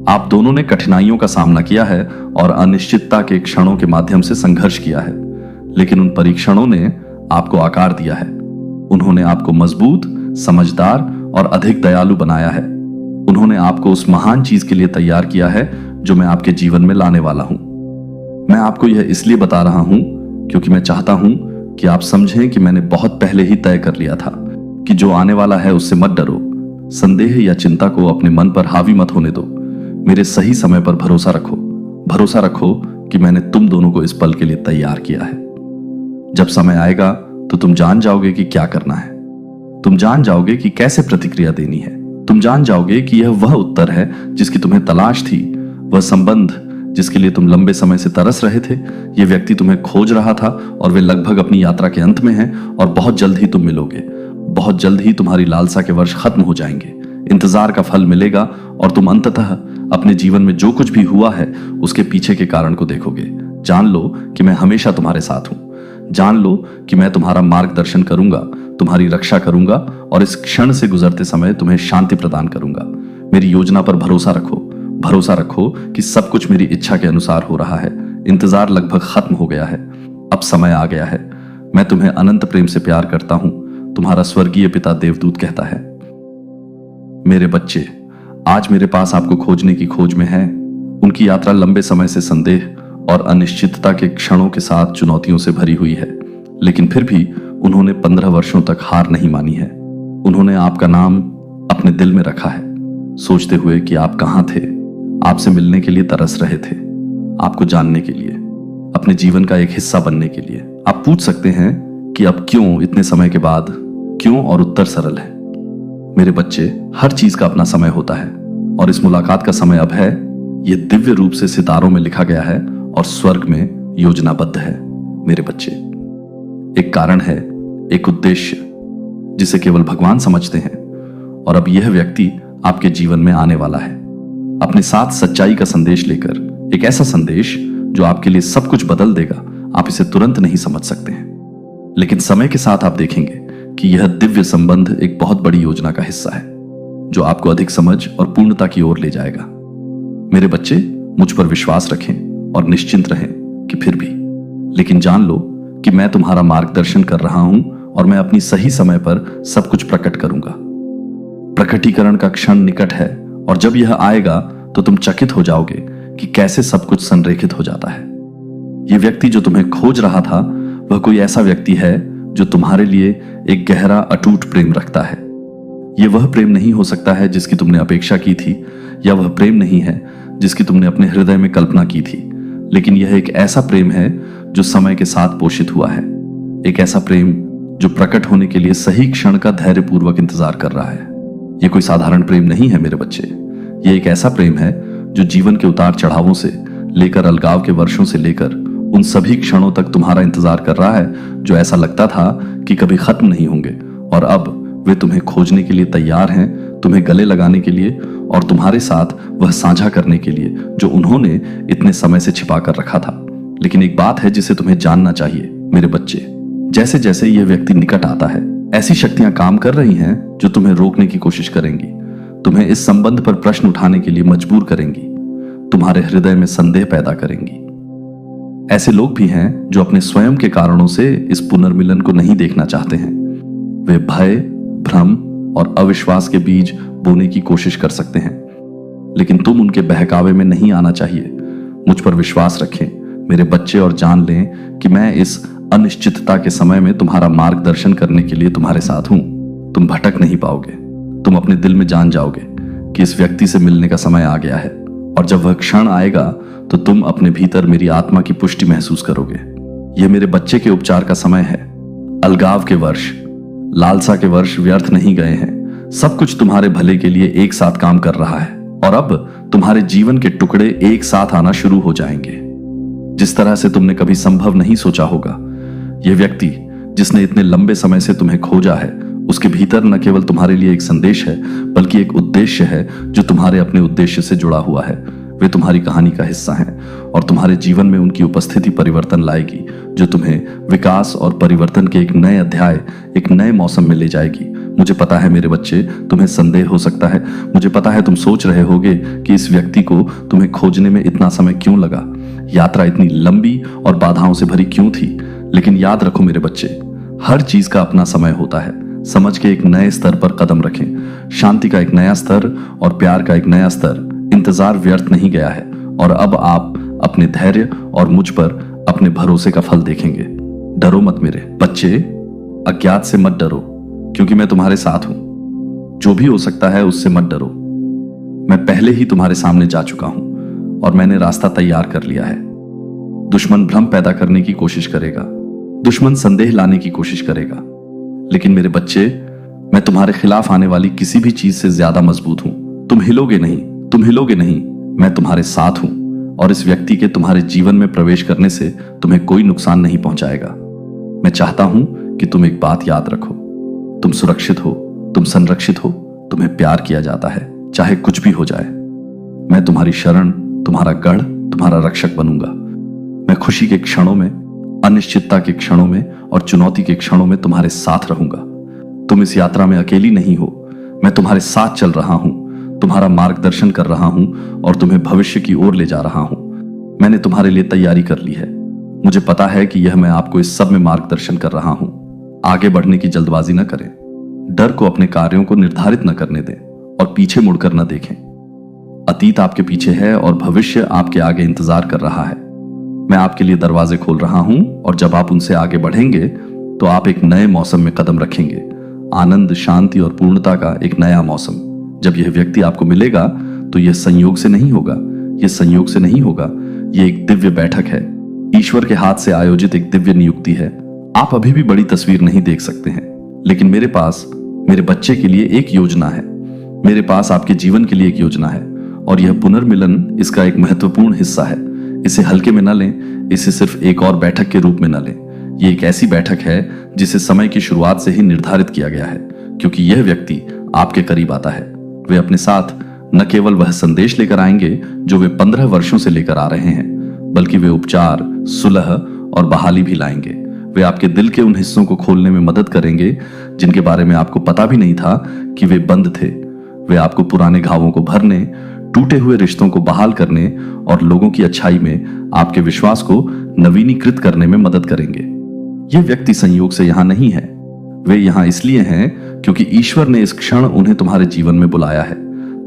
आप दोनों ने कठिनाइयों का सामना किया है और अनिश्चितता के क्षणों के माध्यम से संघर्ष किया है, लेकिन उन परीक्षणों ने आपको आकार दिया है। उन्होंने आपको मजबूत, समझदार और अधिक दयालु बनाया है। उन्होंने आपको उस महान चीज के लिए तैयार किया है जो मैं आपके जीवन में लाने वाला हूं। मैं आपको यह इसलिए बता रहा हूं क्योंकि मैं चाहता हूं कि आप समझें कि मैंने बहुत पहले ही तय कर लिया था कि जो आने वाला है उससे मत डरो। संदेह या चिंता को अपने मन पर हावी मत होने दो। मेरे सही समय पर भरोसा रखो। भरोसा रखो कि मैंने तुम दोनों को इस पल के लिए तैयार किया है। जब समय आएगा तो तुम जान जाओगे कि क्या करना है। तुम जान जाओगे कि कैसे प्रतिक्रिया देनी है। तुम जान जाओगे कि यह वह उत्तर है जिसकी तुम्हें तलाश थी, वह संबंध जिसके लिए तुम लंबे समय से तरस रहे थे। यह व्यक्ति तुम्हें खोज रहा था और वे लगभग अपनी यात्रा के अंत में हैं और बहुत जल्द ही तुम मिलोगे। बहुत जल्द ही तुम्हारी लालसा के वर्ष खत्म हो जाएंगे, इंतजार का फल मिलेगा और तुम अंततः अपने जीवन में जो कुछ भी हुआ है उसके पीछे के कारण को देखोगे। जान लो कि मैं हमेशा तुम्हारे साथ हूं। जान लो कि मैं तुम्हारा मार्गदर्शन करूंगा, तुम्हारी रक्षा करूंगा और इस क्षण से गुजरते समय तुम्हें शांति प्रदान करूंगा। मेरी योजना पर भरोसा रखो। भरोसा रखो कि सब कुछ मेरी इच्छा के अनुसार हो रहा है। इंतजार लगभग खत्म हो गया है, अब समय आ गया है। मैं तुम्हें अनंत प्रेम से प्यार करता हूं। तुम्हारा स्वर्गीय पिता देवदूत कहता है। मेरे बच्चे, आज मेरे पास आपको खोजने की खोज में है। उनकी यात्रा लंबे समय से संदेह और अनिश्चितता के क्षणों के साथ चुनौतियों से भरी हुई है, लेकिन फिर भी उन्होंने 15 वर्षों तक हार नहीं मानी है। उन्होंने आपका नाम अपने दिल में रखा है, सोचते हुए कि आप कहां थे, आपसे मिलने के लिए तरस रहे थे, आपको जानने के लिए, अपने जीवन का एक हिस्सा बनने के लिए। आप पूछ सकते हैं कि अब क्यों, इतने समय के बाद क्यों, और उत्तर सरल है। मेरे बच्चे, हर चीज का अपना समय होता है और इस मुलाकात का समय अब है। यह दिव्य रूप से सितारों में लिखा गया है और स्वर्ग में योजनाबद्ध है। मेरे बच्चे, एक कारण है, एक उद्देश्य जिसे केवल भगवान समझते हैं, और अब यह व्यक्ति आपके जीवन में आने वाला है अपने साथ सच्चाई का संदेश लेकर, एक ऐसा संदेश जो आपके लिए सब कुछ बदल देगा। आप इसे तुरंत नहीं समझ सकते हैं, लेकिन समय के साथ आप देखेंगे कि यह दिव्य संबंध एक बहुत बड़ी योजना का हिस्सा है जो आपको अधिक समझ और पूर्णता की ओर ले जाएगा। मेरे बच्चे, मुझ पर विश्वास रखें और निश्चिंत रहें कि फिर भी, लेकिन जान लो कि मैं तुम्हारा मार्गदर्शन कर रहा हूं और मैं अपनी सही समय पर सब कुछ प्रकट करूंगा। प्रकटीकरण का क्षण निकट है और जब यह आएगा तो तुम चकित हो जाओगे कि कैसे सब कुछ संरेखित हो जाता है। यह व्यक्ति जो तुम्हें खोज रहा था, वह कोई ऐसा व्यक्ति है जो तुम्हारे लिए एक गहरा अटूट प्रेम रखता है। यह वह प्रेम नहीं हो सकता है जिसकी तुमने अपेक्षा की थी, या वह प्रेम नहीं है जिसकी तुमने अपने हृदय में कल्पना की थी, लेकिन यह एक ऐसा प्रेम है जो समय के साथ पोषित हुआ है। एक ऐसा प्रेम जो प्रकट होने के लिए सही क्षण का धैर्यपूर्वक इंतजार कर रहा है। यह कोई साधारण प्रेम नहीं है मेरे बच्चे। यह एक ऐसा प्रेम है जो जीवन के उतार चढ़ावों से लेकर अलगाव के वर्षों से लेकर उन सभी क्षणों तक तुम्हारा इंतजार कर रहा है जो ऐसा लगता था कि कभी खत्म नहीं होंगे, और अब वे तुम्हें खोजने के लिए तैयार हैं, तुम्हें गले लगाने के लिए और तुम्हारे साथ वह साझा करने के लिए जो उन्होंने इतने समय से छिपा कर रखा था। लेकिन एक बात है जिसे तुम्हें जानना चाहिए मेरे बच्चे, जैसे जैसे यह व्यक्ति निकट आता है, ऐसी शक्तियां काम कर रही हैं जो तुम्हें रोकने की कोशिश करेंगी, तुम्हें इस संबंध पर प्रश्न उठाने के लिए मजबूर करेंगी, तुम्हारे हृदय में संदेह पैदा करेंगी। ऐसे लोग भी हैं जो अपने स्वयं के कारणों से इस पुनर्मिलन को नहीं देखना चाहते हैं। वे भय, भ्रम और अविश्वास के बीज बोने की कोशिश कर सकते हैं, लेकिन तुम उनके बहकावे में नहीं आना चाहिए। मुझ पर विश्वास रखें मेरे बच्चे और जान लें कि मैं इस अनिश्चितता के समय में तुम्हारा मार्गदर्शन करने के लिए तुम्हारे साथ हूं। तुम भटक नहीं पाओगे। तुम अपने दिल में जान जाओगे कि इस व्यक्ति से मिलने का समय आ गया है, और जब वह क्षण आएगा तो तुम अपने भीतर मेरी आत्मा की पुष्टि महसूस करोगे। यह मेरे बच्चे के उपचार का समय है। अलगाव के वर्ष, लालसा के वर्ष व्यर्थ नहीं गए हैं। सब कुछ तुम्हारे भले के लिए एक साथ काम कर रहा है, और अब तुम्हारे जीवन के टुकड़े एक साथ आना शुरू हो जाएंगे जिस तरह से तुमने कभी संभव नहीं सोचा होगा। यह व्यक्ति जिसने इतने लंबे समय से तुम्हें खोजा है, उसके भीतर न केवल तुम्हारे लिए एक संदेश है बल्कि एक उद्देश्य है जो तुम्हारे अपने उद्देश्य से जुड़ा हुआ है। वे तुम्हारी कहानी का हिस्सा हैं और तुम्हारे जीवन में उनकी उपस्थिति परिवर्तन लाएगी जो तुम्हें विकास और परिवर्तन के एक नए अध्याय, एक नए मौसम में ले जाएगी। मुझे पता है मेरे बच्चे, तुम्हें संदेह हो सकता है। मुझे पता है तुम सोच रहे होगे कि इस व्यक्ति को तुम्हें खोजने में इतना समय क्यों लगा, यात्रा इतनी लंबी और बाधाओं से भरी क्यों थी। लेकिन याद रखो मेरे बच्चे, हर चीज का अपना समय होता है। समझ के एक नए स्तर पर कदम रखें। शांति का एक नया स्तर और प्यार का एक नया स्तर। इंतजार व्यर्थ नहीं गया है, और अब आप अपने धैर्य और मुझ पर अपने भरोसे का फल देखेंगे। डरो मत मेरे बच्चे, अज्ञात से मत डरो, क्योंकि मैं तुम्हारे साथ हूं। जो भी हो सकता है उससे मत डरो। मैं पहले ही तुम्हारे सामने जा चुका हूं और मैंने रास्ता तैयार कर लिया है। दुश्मन भ्रम पैदा करने की कोशिश करेगा, दुश्मन संदेह लाने की कोशिश करेगा, लेकिन मेरे बच्चे, मैं तुम्हारे खिलाफ आने वाली किसी भी चीज से ज्यादा मजबूत हूं। तुम हिलोगे नहीं, तुम हिलोगे नहीं। मैं तुम्हारे साथ हूं और इस व्यक्ति के तुम्हारे जीवन में प्रवेश करने से तुम्हें कोई नुकसान नहीं पहुंचाएगा। मैं चाहता हूं कि तुम एक बात याद रखो, तुम सुरक्षित हो, तुम संरक्षित हो, तुम्हें प्यार किया जाता है, चाहे कुछ भी हो जाए। मैं तुम्हारी शरण, तुम्हारा गढ़, तुम्हारा रक्षक बनूंगा। मैं खुशी के क्षणों में, अनिश्चितता के क्षणों में और चुनौती के क्षणों में तुम्हारे साथ रहूंगा। तुम इस यात्रा में अकेली नहीं हो। मैं तुम्हारे साथ चल रहा हूं, तुम्हारा मार्गदर्शन कर रहा हूं और तुम्हें भविष्य की ओर ले जा रहा हूं। मैंने तुम्हारे लिए तैयारी कर ली है। मुझे पता है कि यह मैं आपको इस सब में मार्गदर्शन कर रहा हूं। आगे बढ़ने की जल्दबाजी न करें, डर को अपने कार्यों को निर्धारित न करने दें और पीछे मुड़कर न देखें। अतीत आपके पीछे है और भविष्य आपके आगे इंतजार कर रहा है। मैं आपके लिए दरवाजे खोल रहा हूं और जब आप उनसे आगे बढ़ेंगे तो आप एक नए मौसम में कदम रखेंगे। आनंद, शांति और पूर्णता का एक नया मौसम। जब यह व्यक्ति आपको मिलेगा तो यह संयोग से नहीं होगा, यह संयोग से नहीं होगा, यह एक दिव्य बैठक है, ईश्वर के हाथ से आयोजित एक दिव्य नियुक्ति है। आप अभी भी बड़ी तस्वीर नहीं देख सकते हैं, लेकिन मेरे पास मेरे बच्चे के लिए एक योजना है। मेरे पास आपके जीवन के लिए एक योजना है और यह पुनर्मिलन इसका एक महत्वपूर्ण हिस्सा है। इसे हल्के में न लें, इसे सिर्फ एक और बैठक के रूप में न लें। यह एक ऐसी बैठक है जिसे समय की शुरुआत से ही निर्धारित किया गया है, क्योंकि यह व्यक्ति आपके करीब आता है। वे अपने साथ न केवल वह संदेश लेकर आएंगे जो वे 15 वर्षों से लेकर आ रहे हैं, बल्कि वे उपचार, सुलह और बहाली भी लाएंगे। वे आपके दिल के उन हिस्सों को खोलने में मदद करेंगे जिनके बारे में आपको पता भी नहीं था कि वे बंद थे। वे आपको पुराने घावों को भरने, टूटे हुए रिश्तों को बहाल करने और लोगों की अच्छाई में आपके विश्वास को नवीनीकृत करने में मदद करेंगे। ये व्यक्ति संयोग से यहां नहीं है। वे यहां इसलिए हैं क्योंकि ईश्वर ने इस क्षण उन्हें तुम्हारे जीवन में बुलाया है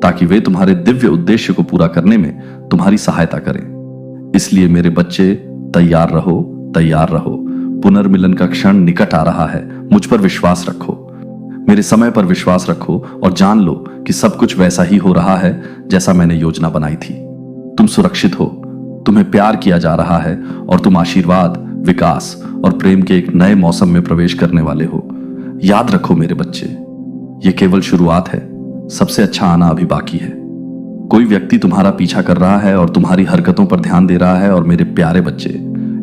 ताकि वे तुम्हारे दिव्य उद्देश्य को पूरा करने में तुम्हारी सहायता करें। इसलिए मेरे बच्चे, तैयार रहो, तैयार रहो। पुनर्मिलन का क्षण निकट आ रहा है। मुझ पर विश्वास रखो, मेरे समय पर विश्वास रखो और जान लो कि सब कुछ वैसा ही हो रहा है जैसा मैंने योजना बनाई थी। तुम सुरक्षित हो, तुम्हें प्यार किया जा रहा है और तुम आशीर्वाद, विकास और प्रेम के एक नए मौसम में प्रवेश करने वाले हो। याद रखो मेरे बच्चे, ये केवल शुरुआत है, सबसे अच्छा आना अभी बाकी है। कोई व्यक्ति तुम्हारा पीछा कर रहा है और तुम्हारी हरकतों पर ध्यान दे रहा है। और मेरे प्यारे बच्चे,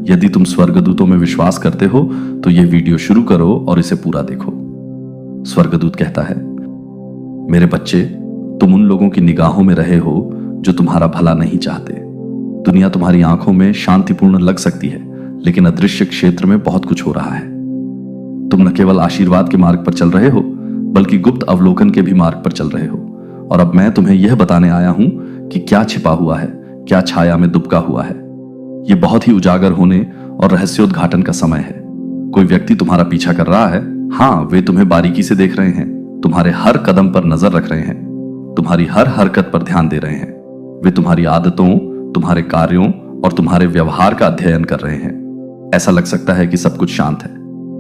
यदि तुम स्वर्गदूतों में विश्वास करते हो तो यह वीडियो शुरू करो और इसे पूरा देखो। स्वर्गदूत कहता है, मेरे बच्चे, तुम उन लोगों की निगाहों में रहे हो जो तुम्हारा भला नहीं चाहते। दुनिया तुम्हारी आंखों में शांतिपूर्ण लग सकती है, लेकिन अदृश्य क्षेत्र में बहुत कुछ हो रहा है। तुम न केवल आशीर्वाद के मार्ग पर चल रहे हो, बल्कि गुप्त अवलोकन के भी मार्ग पर चल रहे हो। और अब मैं तुम्हें यह बताने आया हूं कि क्या छिपा हुआ है, क्या छाया में दुबका हुआ है। यह बहुत ही उजागर होने और रहस्योद्घाटन का समय है। कोई व्यक्ति तुम्हारा पीछा कर रहा है। हाँ, वे तुम्हें बारीकी से देख रहे हैं, तुम्हारे हर कदम पर नजर रख रहे हैं, तुम्हारी हर हरकत पर ध्यान दे रहे हैं। वे तुम्हारी आदतों, तुम्हारे कार्यों और तुम्हारे व्यवहार का अध्ययन कर रहे हैं। ऐसा लग सकता है कि सब कुछ शांत है,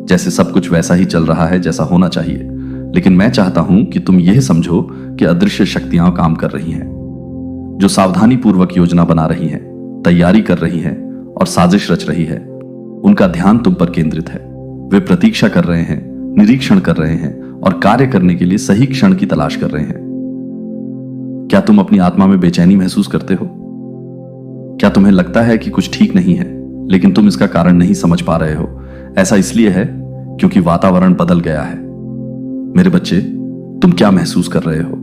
जैसे सब कुछ वैसा ही चल रहा है जैसा होना चाहिए। लेकिन मैं चाहता हूं कि तुम यह समझो कि अदृश्य शक्तियां काम कर रही हैं, जो सावधानी पूर्वक योजना बना रही हैं, तैयारी कर रही हैं और साजिश रच रही है। उनका ध्यान तुम पर केंद्रित है। वे प्रतीक्षा कर रहे हैं, निरीक्षण कर रहे हैं और कार्य करने के लिए सही क्षण की तलाश कर रहे हैं। क्या तुम अपनी आत्मा में बेचैनी महसूस करते हो? क्या तुम्हें लगता है कि कुछ ठीक नहीं है, लेकिन तुम इसका कारण नहीं समझ पा रहे हो? ऐसा इसलिए है क्योंकि वातावरण बदल गया है। मेरे बच्चे, तुम क्या महसूस कर रहे हो?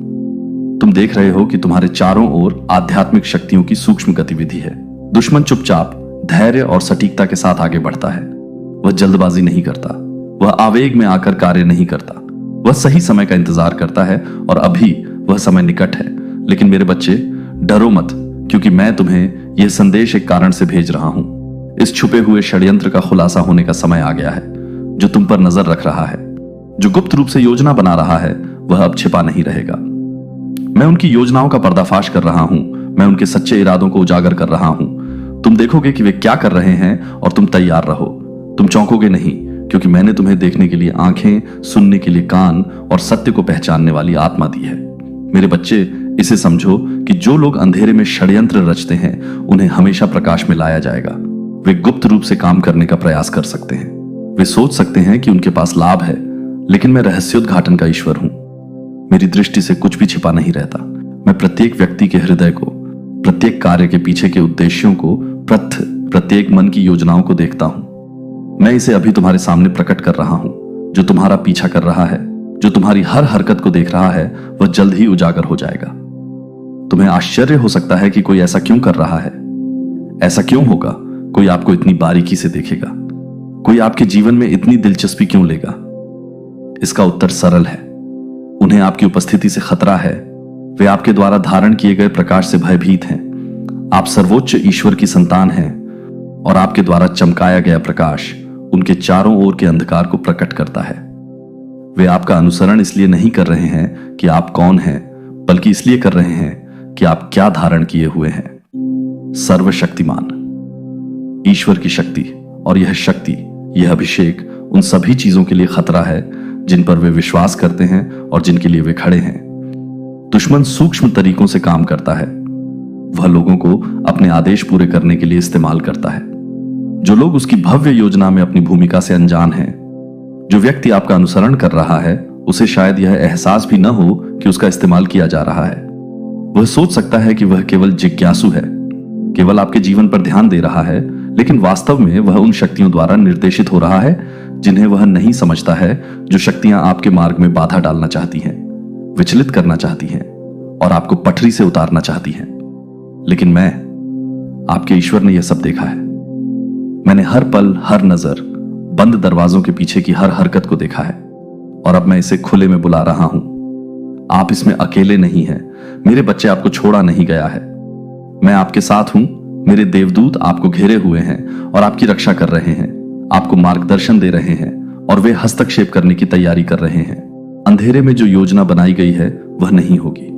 तुम देख रहे हो कि तुम्हारे चारों ओर आध्यात्मिक शक्तियों की सूक्ष्म गतिविधि है। दुश्मन चुपचाप, धैर्य और सटीकता के साथ आगे बढ़ता है। वह जल्दबाजी नहीं करता, वह आवेग में आकर कार्य नहीं करता। वह सही समय का इंतजार करता है और अभी वह समय निकट है। लेकिन मेरे बच्चे, डरो मत, क्योंकि मैं तुम्हें यह संदेश एक कारण से भेज रहा हूं। इस छुपे हुए षड्यंत्र का खुलासा होने का समय आ गया है। जो तुम पर नजर रख रहा है, जो गुप्त रूप से योजना बना रहा है, वह अब छिपा नहीं रहेगा। मैं उनकी योजनाओं का पर्दाफाश कर रहा हूं। मैं उनके सच्चे इरादों को उजागर कर रहा हूं। तुम देखोगे कि वे क्या कर रहे हैं और तुम तैयार रहो। तुम चौंकोगे नहीं, क्योंकि मैंने तुम्हें देखने के लिए आंखें, सुनने के लिए कान और सत्य को पहचानने वाली आत्मा दी है। मेरे बच्चे, इसे समझो कि जो लोग अंधेरे में षड्यंत्र रचते हैं, उन्हें हमेशा प्रकाश में लाया जाएगा। वे गुप्त रूप से काम करने का प्रयास कर सकते हैं। वे सोच सकते हैं कि उनके पास लाभ है, लेकिन मैं रहस्योद्घाटन का ईश्वर हूं। मेरी दृष्टि से कुछ भी छिपा नहीं रहता। मैं प्रत्येक व्यक्ति के हृदय को, प्रत्येक कार्य के पीछे के उद्देश्यों को, प्रत्येक मन की योजनाओं को देखता हूं। मैं इसे अभी तुम्हारे सामने प्रकट कर रहा हूं। जो तुम्हारा पीछा कर रहा है, जो तुम्हारी हर हरकत को देख रहा है, वह जल्द ही उजागर हो जाएगा। तुम्हें आश्चर्य हो सकता है कि कोई ऐसा क्यों कर रहा है। ऐसा क्यों होगा? कोई आपको इतनी बारीकी से देखेगा? कोई आपके जीवन में इतनी दिलचस्पी क्यों लेगा? इसका उत्तर सरल है। उन्हें आपकी उपस्थिति से खतरा है। वे आपके द्वारा धारण किए गए प्रकाश से भयभीत हैं। आप सर्वोच्च ईश्वर की संतान हैं और आपके द्वारा चमकाया गया प्रकाश उनके चारों ओर के अंधकार को प्रकट करता है। वे आपका अनुसरण इसलिए नहीं कर रहे हैं कि आप कौन हैं, बल्कि इसलिए कर रहे हैं कि आप क्या धारण किए हुए हैं। सर्वशक्तिमान ईश्वर की शक्ति, और यह शक्ति, यह अभिषेक उन सभी चीजों के लिए खतरा है जिन पर वे विश्वास करते हैं और जिनके लिए वे खड़े हैं। दुश्मन सूक्ष्म तरीकों से काम करता है। वह लोगों को अपने आदेश पूरे करने के लिए इस्तेमाल करता है। जो लोग उसकी भव्य योजना में अपनी भूमिका से अनजान हैं, जो व्यक्ति आपका अनुसरण कर रहा है, उसे शायद यह एहसास भी न हो कि उसका इस्तेमाल किया जा रहा है। वह सोच सकता है कि वह केवल जिज्ञासु है, केवल आपके जीवन पर ध्यान दे रहा है, लेकिन वास्तव में वह उन शक्तियों द्वारा निर्देशित हो रहा है जिन्हें वह नहीं समझता है, जो शक्तियां आपके मार्ग में बाधा डालना चाहती हैं, विचलित करना चाहती हैं और आपको पटरी से उतारना चाहती हैं। लेकिन मैं, आपके ईश्वर ने यह सब देखा है। मैंने हर पल, हर नजर, बंद दरवाजों के पीछे की हर हरकत को देखा है, और अब मैं इसे खुले में बुला रहा हूं। आप इसमें अकेले नहीं हैं। मेरे बच्चे, आपको छोड़ा नहीं गया है। मैं आपके साथ हूं। मेरे देवदूत आपको घेरे हुए हैं और आपकी रक्षा कर रहे हैं, आपको मार्गदर्शन दे रहे हैं, और वे हस्तक्षेप करने की तैयारी कर रहे हैं। अंधेरे में जो योजना बनाई गई है वह नहीं होगी।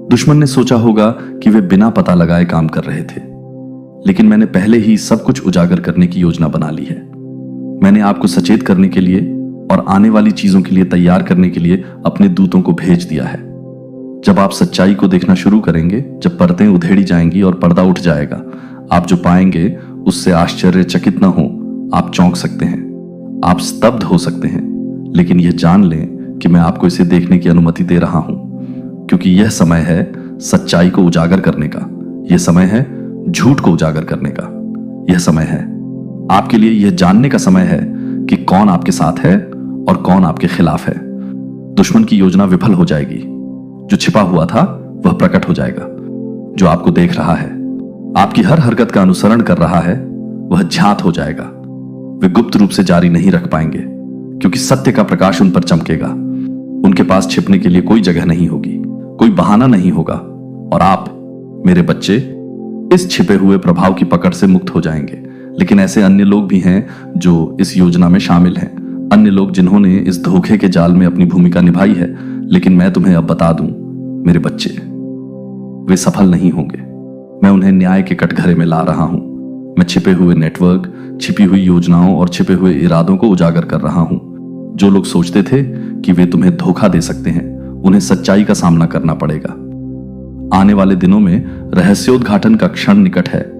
दुश्मन ने सोचा होगा कि वे बिना पता लगाए काम कर रहे थे, लेकिन मैंने पहले ही सब कुछ उजागर करने की योजना बना ली है। मैंने आपको सचेत करने के लिए और आने वाली चीजों के लिए तैयार करने के लिए अपने दूतों को भेज दिया है। जब आप सच्चाई को देखना शुरू करेंगे, जब परतें उधेड़ी जाएंगी और पर्दा उठ जाएगा, आप जो पाएंगे उससे आश्चर्यचकित न हो। आप चौंक सकते हैं, आप स्तब्ध हो सकते हैं, लेकिन यह जान लें कि मैं आपको इसे देखने की अनुमति दे रहा हूं, क्योंकि यह समय है सच्चाई को उजागर करने का। यह समय है झूठ को उजागर करने का। यह समय है आपके लिए यह जानने का समय है कि कौन आपके साथ है और कौन आपके खिलाफ है। दुश्मन की योजना विफल हो जाएगी। जो छिपा हुआ था वह प्रकट हो जाएगा। जो आपको देख रहा है, आपकी हर हरकत का अनुसरण कर रहा है, वह ज्ञात हो जाएगा। वे गुप्त रूप से जारी नहीं रख पाएंगे, क्योंकि सत्य का प्रकाश उन पर चमकेगा। उनके पास छिपने के लिए कोई जगह नहीं होगी, कोई बहाना नहीं होगा, और आप, मेरे बच्चे, इस छिपे हुए प्रभाव की पकड़ से मुक्त हो जाएंगे। लेकिन ऐसे अन्य लोग भी हैं जो इस योजना में शामिल हैं, अन्य लोग जिन्होंने इस धोखे के जाल में अपनी भूमिका निभाई है। लेकिन मैं तुम्हें अब बता दूं, मेरे बच्चे, वे सफल नहीं होंगे। मैं उन्हें न्याय के कटघरे में ला रहा हूं। मैं छिपे हुए नेटवर्क, छिपी हुई योजनाओं और छिपे हुए इरादों को उजागर कर रहा हूं। जो लोग सोचते थे कि वे तुम्हें धोखा दे सकते हैं, उन्हें सच्चाई का सामना करना पड़ेगा। आने वाले दिनों में रहस्योद्घाटन का क्षण निकट है।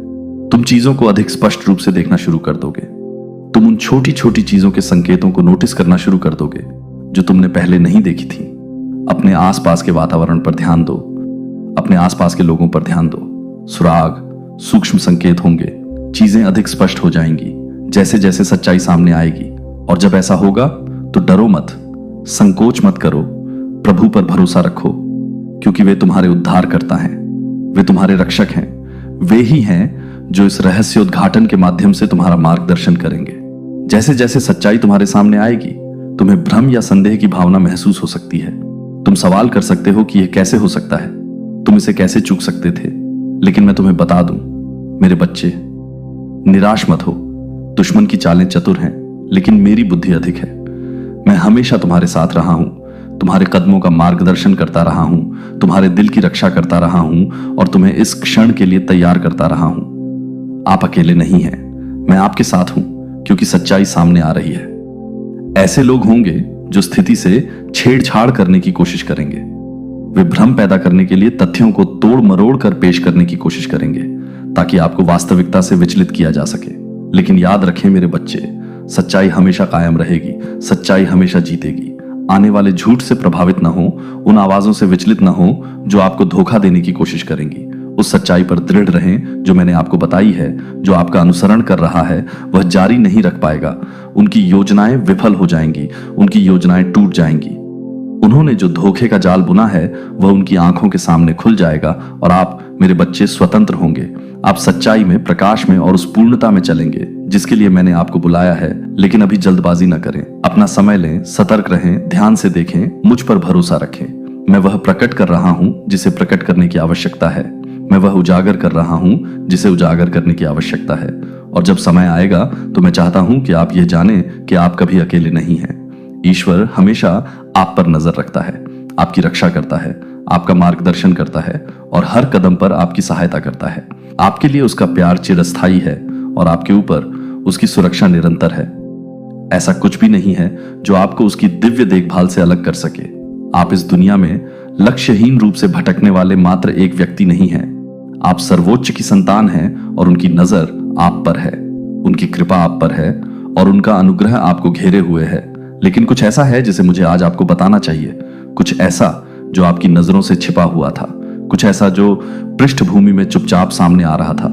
तुम चीजों को अधिक स्पष्ट रूप से देखना शुरू कर दोगे। तुम उन छोटी छोटी चीजों के संकेतों को नोटिस करना शुरू कर दोगे जो तुमने पहले नहीं देखी थी। अपने आसपास के वातावरण पर ध्यान दो, अपने आसपास के लोगों पर ध्यान दो। सुराग, सूक्ष्म संकेत होंगे, चीजें अधिक स्पष्ट हो जाएंगी जैसे जैसे सच्चाई सामने आएगी। और जब ऐसा होगा तो डरो मत, संकोच मत करो, प्रभु पर भरोसा रखो, क्योंकि वे तुम्हारे उद्धारकर्ता हैं, वे तुम्हारे रक्षक हैं। वे ही हैं जो इस रहस्योद्घाटन के माध्यम से तुम्हारा मार्गदर्शन करेंगे। जैसे जैसे सच्चाई तुम्हारे सामने आएगी, तुम्हें भ्रम या संदेह की भावना महसूस हो सकती है। तुम सवाल कर सकते हो कि यह कैसे हो सकता है, तुम इसे कैसे चूक सकते थे। लेकिन मैं तुम्हें बता दूं, मेरे बच्चे, निराश मत हो। दुश्मन की चालें चतुर हैं, लेकिन मेरी बुद्धि अधिक है। मैं हमेशा तुम्हारे साथ रहा हूं, तुम्हारे कदमों का मार्गदर्शन करता रहा हूं, तुम्हारे दिल की रक्षा करता रहा हूं और तुम्हें इस क्षण के लिए तैयार करता रहा हूं। आप अकेले नहीं हैं, मैं आपके साथ हूं, क्योंकि सच्चाई सामने आ रही है। ऐसे लोग होंगे जो स्थिति से छेड़छाड़ करने की कोशिश करेंगे। वे भ्रम पैदा करने के लिए तथ्यों को तोड़ मरोड़ कर पेश करने की कोशिश करेंगे, ताकि आपको वास्तविकता से विचलित किया जा सके। लेकिन याद रखें मेरे बच्चे, सच्चाई हमेशा कायम रहेगी, सच्चाई हमेशा जीतेगी। आने वाले झूठ से प्रभावित न हो, उन आवाजों से विचलित न हो जो आपको धोखा देने की कोशिश करेंगी। उस सच्चाई पर दृढ़ रहें जो मैंने आपको बताई है। जो आपका अनुसरण कर रहा है वह जारी नहीं रख पाएगा। उनकी योजनाएं विफल हो जाएंगी, उनकी योजनाएं टूट जाएंगी। उन्होंने जो धोखे का जाल बुना है वह उनकी आंखों के सामने खुल जाएगा और आप, मेरे बच्चे, स्वतंत्र होंगे। आप सच्चाई में, प्रकाश में और उस पूर्णता में चलेंगे जिसके लिए मैंने आपको बुलाया है। लेकिन अभी जल्दबाजी न करें, अपना समय लें, सतर्क रहें, ध्यान से देखें, मुझ पर भरोसा रखें। मैं वह प्रकट कर रहा हूं जिसे प्रकट करने की आवश्यकता है। मैं वह उजागर कर रहा हूं जिसे उजागर करने की आवश्यकता है। और जब समय आएगा तो मैं चाहता हूं कि आप यह जानें कि आप कभी अकेले नहीं हैं। ईश्वर हमेशा आप पर नजर रखता है, आपकी रक्षा करता है, आपका मार्गदर्शन करता है और हर कदम पर आपकी सहायता करता है। आपके लिए उसका प्यार चिरस्थायी है और आपके ऊपर उसकी सुरक्षा निरंतर है। ऐसा कुछ भी नहीं है जो आपको उसकी दिव्य देखभाल से अलग कर सके। आप इस दुनिया में लक्ष्यहीन रूप से भटकने वाले मात्र एक व्यक्ति नहीं हैं। आप सर्वोच्च की संतान हैं और उनकी नजर आप पर है, उनकी कृपा आप पर है और उनका अनुग्रह आपको घेरे हुए है। लेकिन कुछ ऐसा है जिसे मुझे आज आपको बताना चाहिए, कुछ ऐसा जो आपकी नजरों से छिपा हुआ था, कुछ ऐसा जो पृष्ठभूमि में चुपचाप सामने आ रहा था।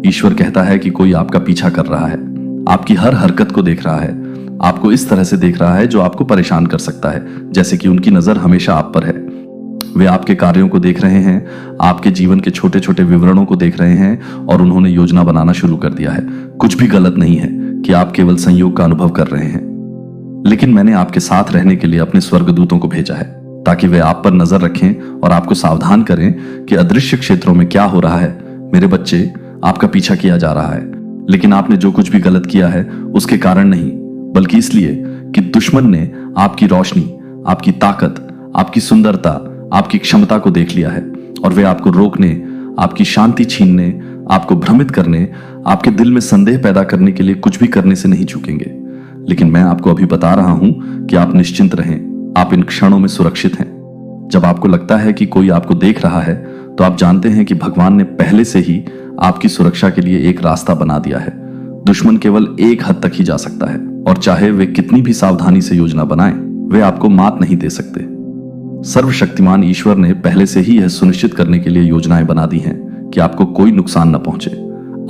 ईश्वर कहता है कि कोई आपका पीछा कर रहा है, आपकी हर हरकत को देख रहा है, आपको इस तरह से देख रहा है जो आपको परेशान कर सकता है, जैसे कि उनकी नजर हमेशा आप पर है। वे आपके कार्यों को देख रहे हैं, आपके जीवन के छोटे छोटे विवरणों को देख रहे हैं और उन्होंने योजना बनाना शुरू कर दिया है। कुछ भी गलत नहीं है कि आप केवल संयोग का अनुभव कर रहे हैं, लेकिन मैंने आपके साथ रहने के लिए अपने स्वर्गदूतों को भेजा है ताकि वे आप पर नजर रखें और आपको सावधान करें कि अदृश्य क्षेत्रों में क्या हो रहा है। मेरे बच्चे, आपका पीछा किया जा रहा है, लेकिन आपने जो कुछ भी गलत किया है उसके कारण नहीं, बल्कि इसलिए कि दुश्मन ने आपकी रोशनी, आपकी ताकत, आपकी सुंदरता, आपकी क्षमता को देख लिया है और वे आपको रोकने, आपकी शांति छीनने, आपको भ्रमित करने, आपके दिल में संदेह पैदा करने के लिए कुछ भी करने से नहीं चूकेंगे। लेकिन मैं आपको अभी बता रहा हूं कि आप निश्चिंत रहें, आप इन क्षणों में सुरक्षित हैं। जब आपको लगता है कि कोई आपको देख रहा है तो आप जानते हैं कि भगवान ने पहले से ही आपकी सुरक्षा के लिए एक रास्ता बना दिया है। दुश्मन केवल एक हद तक ही जा सकता है और चाहे वे कितनी भी सावधानी से योजना बनाएं, वे आपको मात नहीं दे सकते। सर्वशक्तिमान ईश्वर ने पहले से ही यह सुनिश्चित करने के लिए योजनाएं बना दी हैं कि आपको कोई नुकसान न पहुंचे।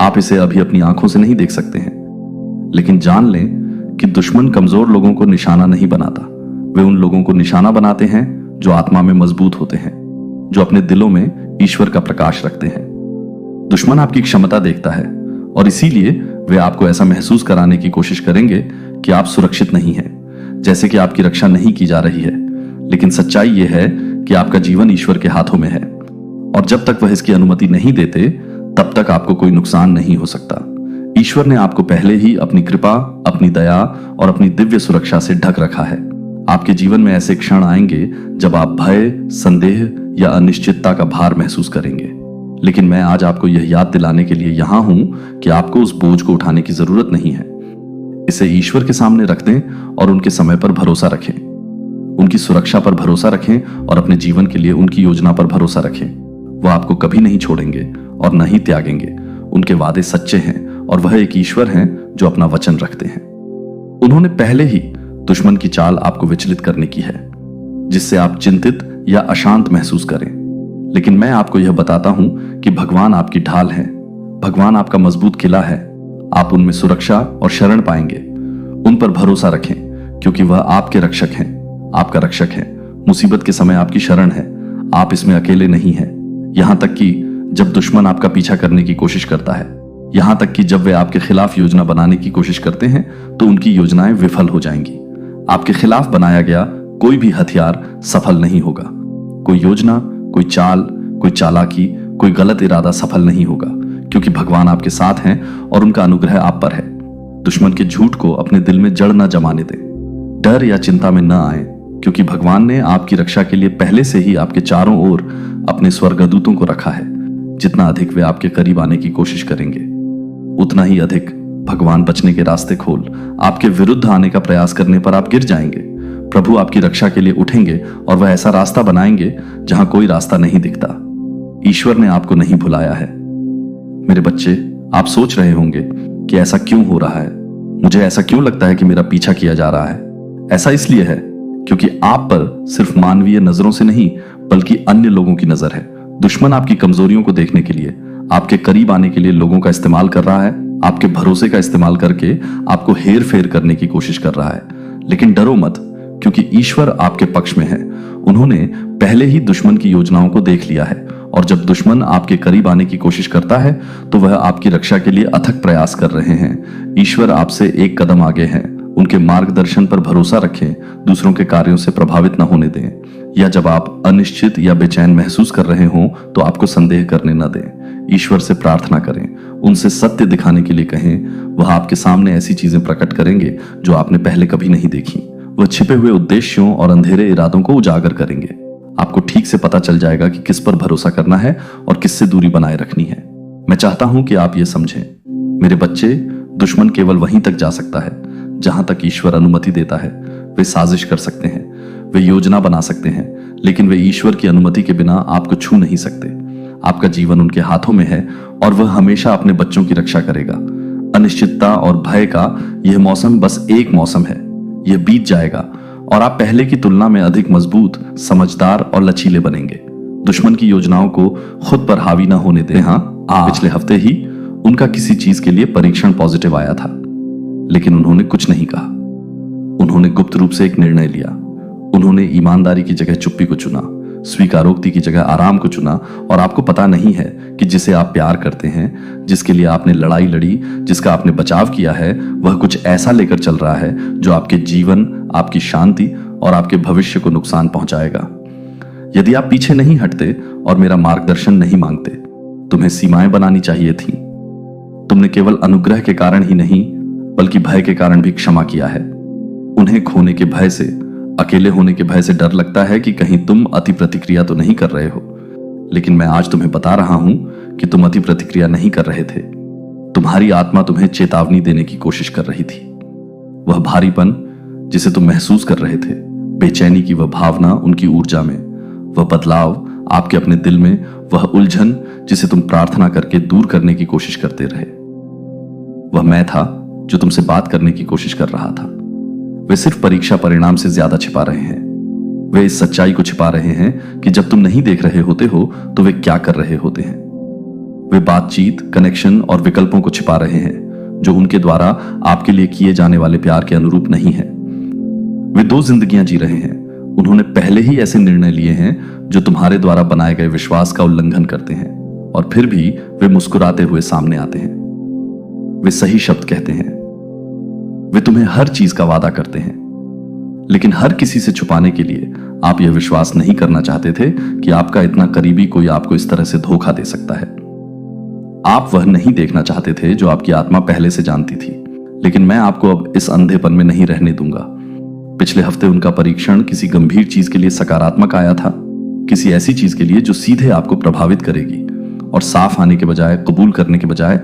आप इसे अभी अपनी आंखों से नहीं देख सकते हैं, लेकिन जान लें कि दुश्मन कमजोर लोगों को निशाना नहीं बनाता। वे उन लोगों को निशाना बनाते हैं जो आत्मा में मजबूत होते हैं, जो अपने दिलों में ईश्वर का प्रकाश रखते हैं। दुश्मन आपकी क्षमता देखता है और इसीलिए वे आपको ऐसा महसूस कराने की कोशिश करेंगे कि आप सुरक्षित नहीं हैं, जैसे कि आपकी रक्षा नहीं की जा रही है। लेकिन सच्चाई यह है कि आपका जीवन ईश्वर के हाथों में है और जब तक वह इसकी अनुमति नहीं देते तब तक आपको कोई नुकसान नहीं हो सकता। ईश्वर ने आपको पहले ही अपनी कृपा, अपनी दया और अपनी दिव्य सुरक्षा से ढक रखा है। आपके जीवन में ऐसे क्षण आएंगे जब आप भय, संदेह या अनिश्चितता का भार महसूस करेंगे, लेकिन मैं आज आपको यह याद दिलाने के लिए यहां हूं कि आपको उस बोझ को उठाने की जरूरत नहीं है। इसे ईश्वर के सामने रख दें और उनके समय पर भरोसा रखें, उनकी सुरक्षा पर भरोसा रखें और अपने जीवन के लिए उनकी योजना पर भरोसा रखें। वह आपको कभी नहीं छोड़ेंगे और न ही त्यागेंगे। उनके वादे सच्चे हैं और वह एक ईश्वर हैं जो अपना वचन रखते हैं। उन्होंने पहले ही दुश्मन की चाल आपको विचलित करने की है, जिससे आप चिंतित या अशांत महसूस करें। लेकिन मैं आपको यह बताता हूं कि भगवान आपकी ढाल है, भगवान आपका मजबूत किला है। आप उनमें सुरक्षा और शरण पाएंगे। उन पर भरोसा रखें क्योंकि वह आपके रक्षक हैं, आपका रक्षक है। मुसीबत के समय आपकी शरण है। आप इसमें अकेले नहीं हैं। यहां तक कि जब दुश्मन आपका पीछा करने की कोशिश करता है, यहां तक कि जब वे आपके खिलाफ योजना बनाने की कोशिश करते हैं तो उनकी योजनाएं विफल हो जाएंगी। आपके खिलाफ बनाया गया कोई भी हथियार सफल नहीं होगा। कोई योजना, कोई चाल, कोई चालाकी, कोई गलत इरादा सफल नहीं होगा क्योंकि भगवान आपके साथ हैं और उनका अनुग्रह आप पर है। दुश्मन के झूठ को अपने दिल में जड़ न जमाने दें। डर या चिंता में न आए क्योंकि भगवान ने आपकी रक्षा के लिए पहले से ही आपके चारों ओर अपने स्वर्गदूतों को रखा है। जितना अधिक वे आपके करीब आने की कोशिश करेंगे, उतना ही अधिक भगवान बचने के रास्ते खोल आपके विरुद्ध आने का प्रयास करने पर आप गिर जाएंगे। प्रभु आपकी रक्षा के लिए उठेंगे और वह ऐसा रास्ता बनाएंगे जहां कोई रास्ता नहीं दिखता। ईश्वर ने आपको नहीं भुलाया है। मेरे बच्चे, आप सोच रहे होंगे कि ऐसा क्यों हो रहा है, मुझे ऐसा क्यों लगता है कि मेरा पीछा किया जा रहा है। ऐसा इसलिए है क्योंकि आप पर सिर्फ मानवीय नजरों से नहीं बल्कि अन्य लोगों की नजर है। दुश्मन आपकी कमजोरियों को देखने के लिए, आपके करीब आने के लिए लोगों का इस्तेमाल कर रहा है। आपके भरोसे का इस्तेमाल करके आपको हेर फेर करने की कोशिश कर रहा है। लेकिन डरो मत क्योंकि ईश्वर आपके पक्ष में है। उन्होंने पहले ही दुश्मन की योजनाओं को देख लिया है और जब दुश्मन आपके करीब आने की कोशिश करता है तो वह आपकी रक्षा के लिए अथक प्रयास कर रहे हैं। ईश्वर आपसे एक कदम आगे हैं। उनके मार्गदर्शन पर भरोसा रखें, दूसरों के कार्यों से प्रभावित न होने दें। या जब आप अनिश्चित या बेचैन महसूस कर रहे हों तो आपको संदेह करने न दें। ईश्वर से प्रार्थना करें, उनसे सत्य दिखाने के लिए कहें। वह आपके सामने ऐसी चीजें प्रकट करेंगे जो आपने पहले कभी नहीं देखी। वह छिपे हुए उद्देश्यों और अंधेरे इरादों को उजागर करेंगे। आपको ठीक से पता चल जाएगा कि किस पर भरोसा करना है और किससे दूरी बनाए रखनी है। मैं चाहता हूं कि आप ये समझें, मेरे बच्चे, दुश्मन केवल वहीं तक जा सकता है जहां तक ईश्वर अनुमति देता है। वे साजिश कर सकते हैं, वे योजना बना सकते हैं, लेकिन वे ईश्वर की अनुमति के बिना आपको छू नहीं सकते। आपका जीवन उनके हाथों में है और वह हमेशा अपने बच्चों की रक्षा करेगा। अनिश्चितता और भय का यह मौसम बस एक मौसम है, यह बीत जाएगा और आप पहले की तुलना में अधिक मजबूत, समझदार और लचीले बनेंगे। दुश्मन की योजनाओं को खुद पर हावी ना होने दें। पिछले हफ्ते ही उनका किसी चीज के लिए परीक्षण पॉजिटिव आया था, लेकिन उन्होंने कुछ नहीं कहा। उन्होंने गुप्त रूप से एक निर्णय लिया। उन्होंने ईमानदारी की जगह चुप्पी को चुना, स्वीकारोक्ति की जगह आराम को चुना। और आपको पता नहीं है कि जिसे आप प्यार करते हैं, जिसके लिए आपने लड़ाई लड़ी, जिसका आपने बचाव किया है, वह कुछ ऐसा लेकर चल रहा है जो आपके जीवन, आपकी शांति और आपके भविष्य को नुकसान पहुंचाएगा। यदि आप पीछे नहीं हटते और मेरा मार्गदर्शन नहीं मांगते, तुम्हें सीमाएं बनानी चाहिए थी। तुमने केवल अनुग्रह के कारण ही नहीं बल्कि भय के कारण भी क्षमा किया है। उन्हें खोने के भय से, अकेले होने के भय से डर लगता है कि कहीं तुम अति प्रतिक्रिया तो नहीं कर रहे हो। लेकिन मैं आज तुम्हें बता रहा हूं कि तुम अति प्रतिक्रिया नहीं कर रहे थे। तुम्हारी आत्मा तुम्हें चेतावनी देने की कोशिश कर रही थी। वह भारीपन जिसे तुम महसूस कर रहे थे, बेचैनी की वह भावना उनकी ऊर्जा में, वह बदलाव आपके अपने दिल में, वह उलझन जिसे तुम प्रार्थना करके दूर करने की कोशिश करते रहे, वह मैं था जो तुमसे बात करने की कोशिश कर रहा था। वे सिर्फ परीक्षा परिणाम से ज्यादा छिपा रहे हैं। वे इस सच्चाई को छिपा रहे हैं कि जब तुम नहीं देख रहे होते हो तो वे क्या कर रहे होते हैं। वे बातचीत, कनेक्शन और विकल्पों को छिपा रहे हैं जो उनके द्वारा आपके लिए किए जाने वाले प्यार के अनुरूप नहीं है। वे दो जिंदगियां जी रहे हैं। उन्होंने पहले ही ऐसे निर्णय लिए हैं जो तुम्हारे द्वारा बनाए गए विश्वास का उल्लंघन करते हैं, और फिर भी वे मुस्कुराते हुए सामने आते हैं। वे सही शब्द कहते हैं। वे तुम्हें हर चीज का वादा करते हैं, लेकिन हर किसी से छुपाने के लिए आप यह विश्वास नहीं करना चाहते थे कि आपका इतना करीबी कोई आपको इस तरह से धोखा दे सकता है। आप वह नहीं देखना चाहते थे जो आपकी आत्मा पहले से जानती थी। लेकिन मैं आपको अब इस अंधेपन में नहीं रहने दूंगा। पिछले हफ्ते उनका परीक्षण किसी गंभीर चीज के लिए सकारात्मक आया था, किसी ऐसी चीज के लिए जो सीधे आपको प्रभावित करेगी और साफ आने के बजाय, कबूल करने के बजाय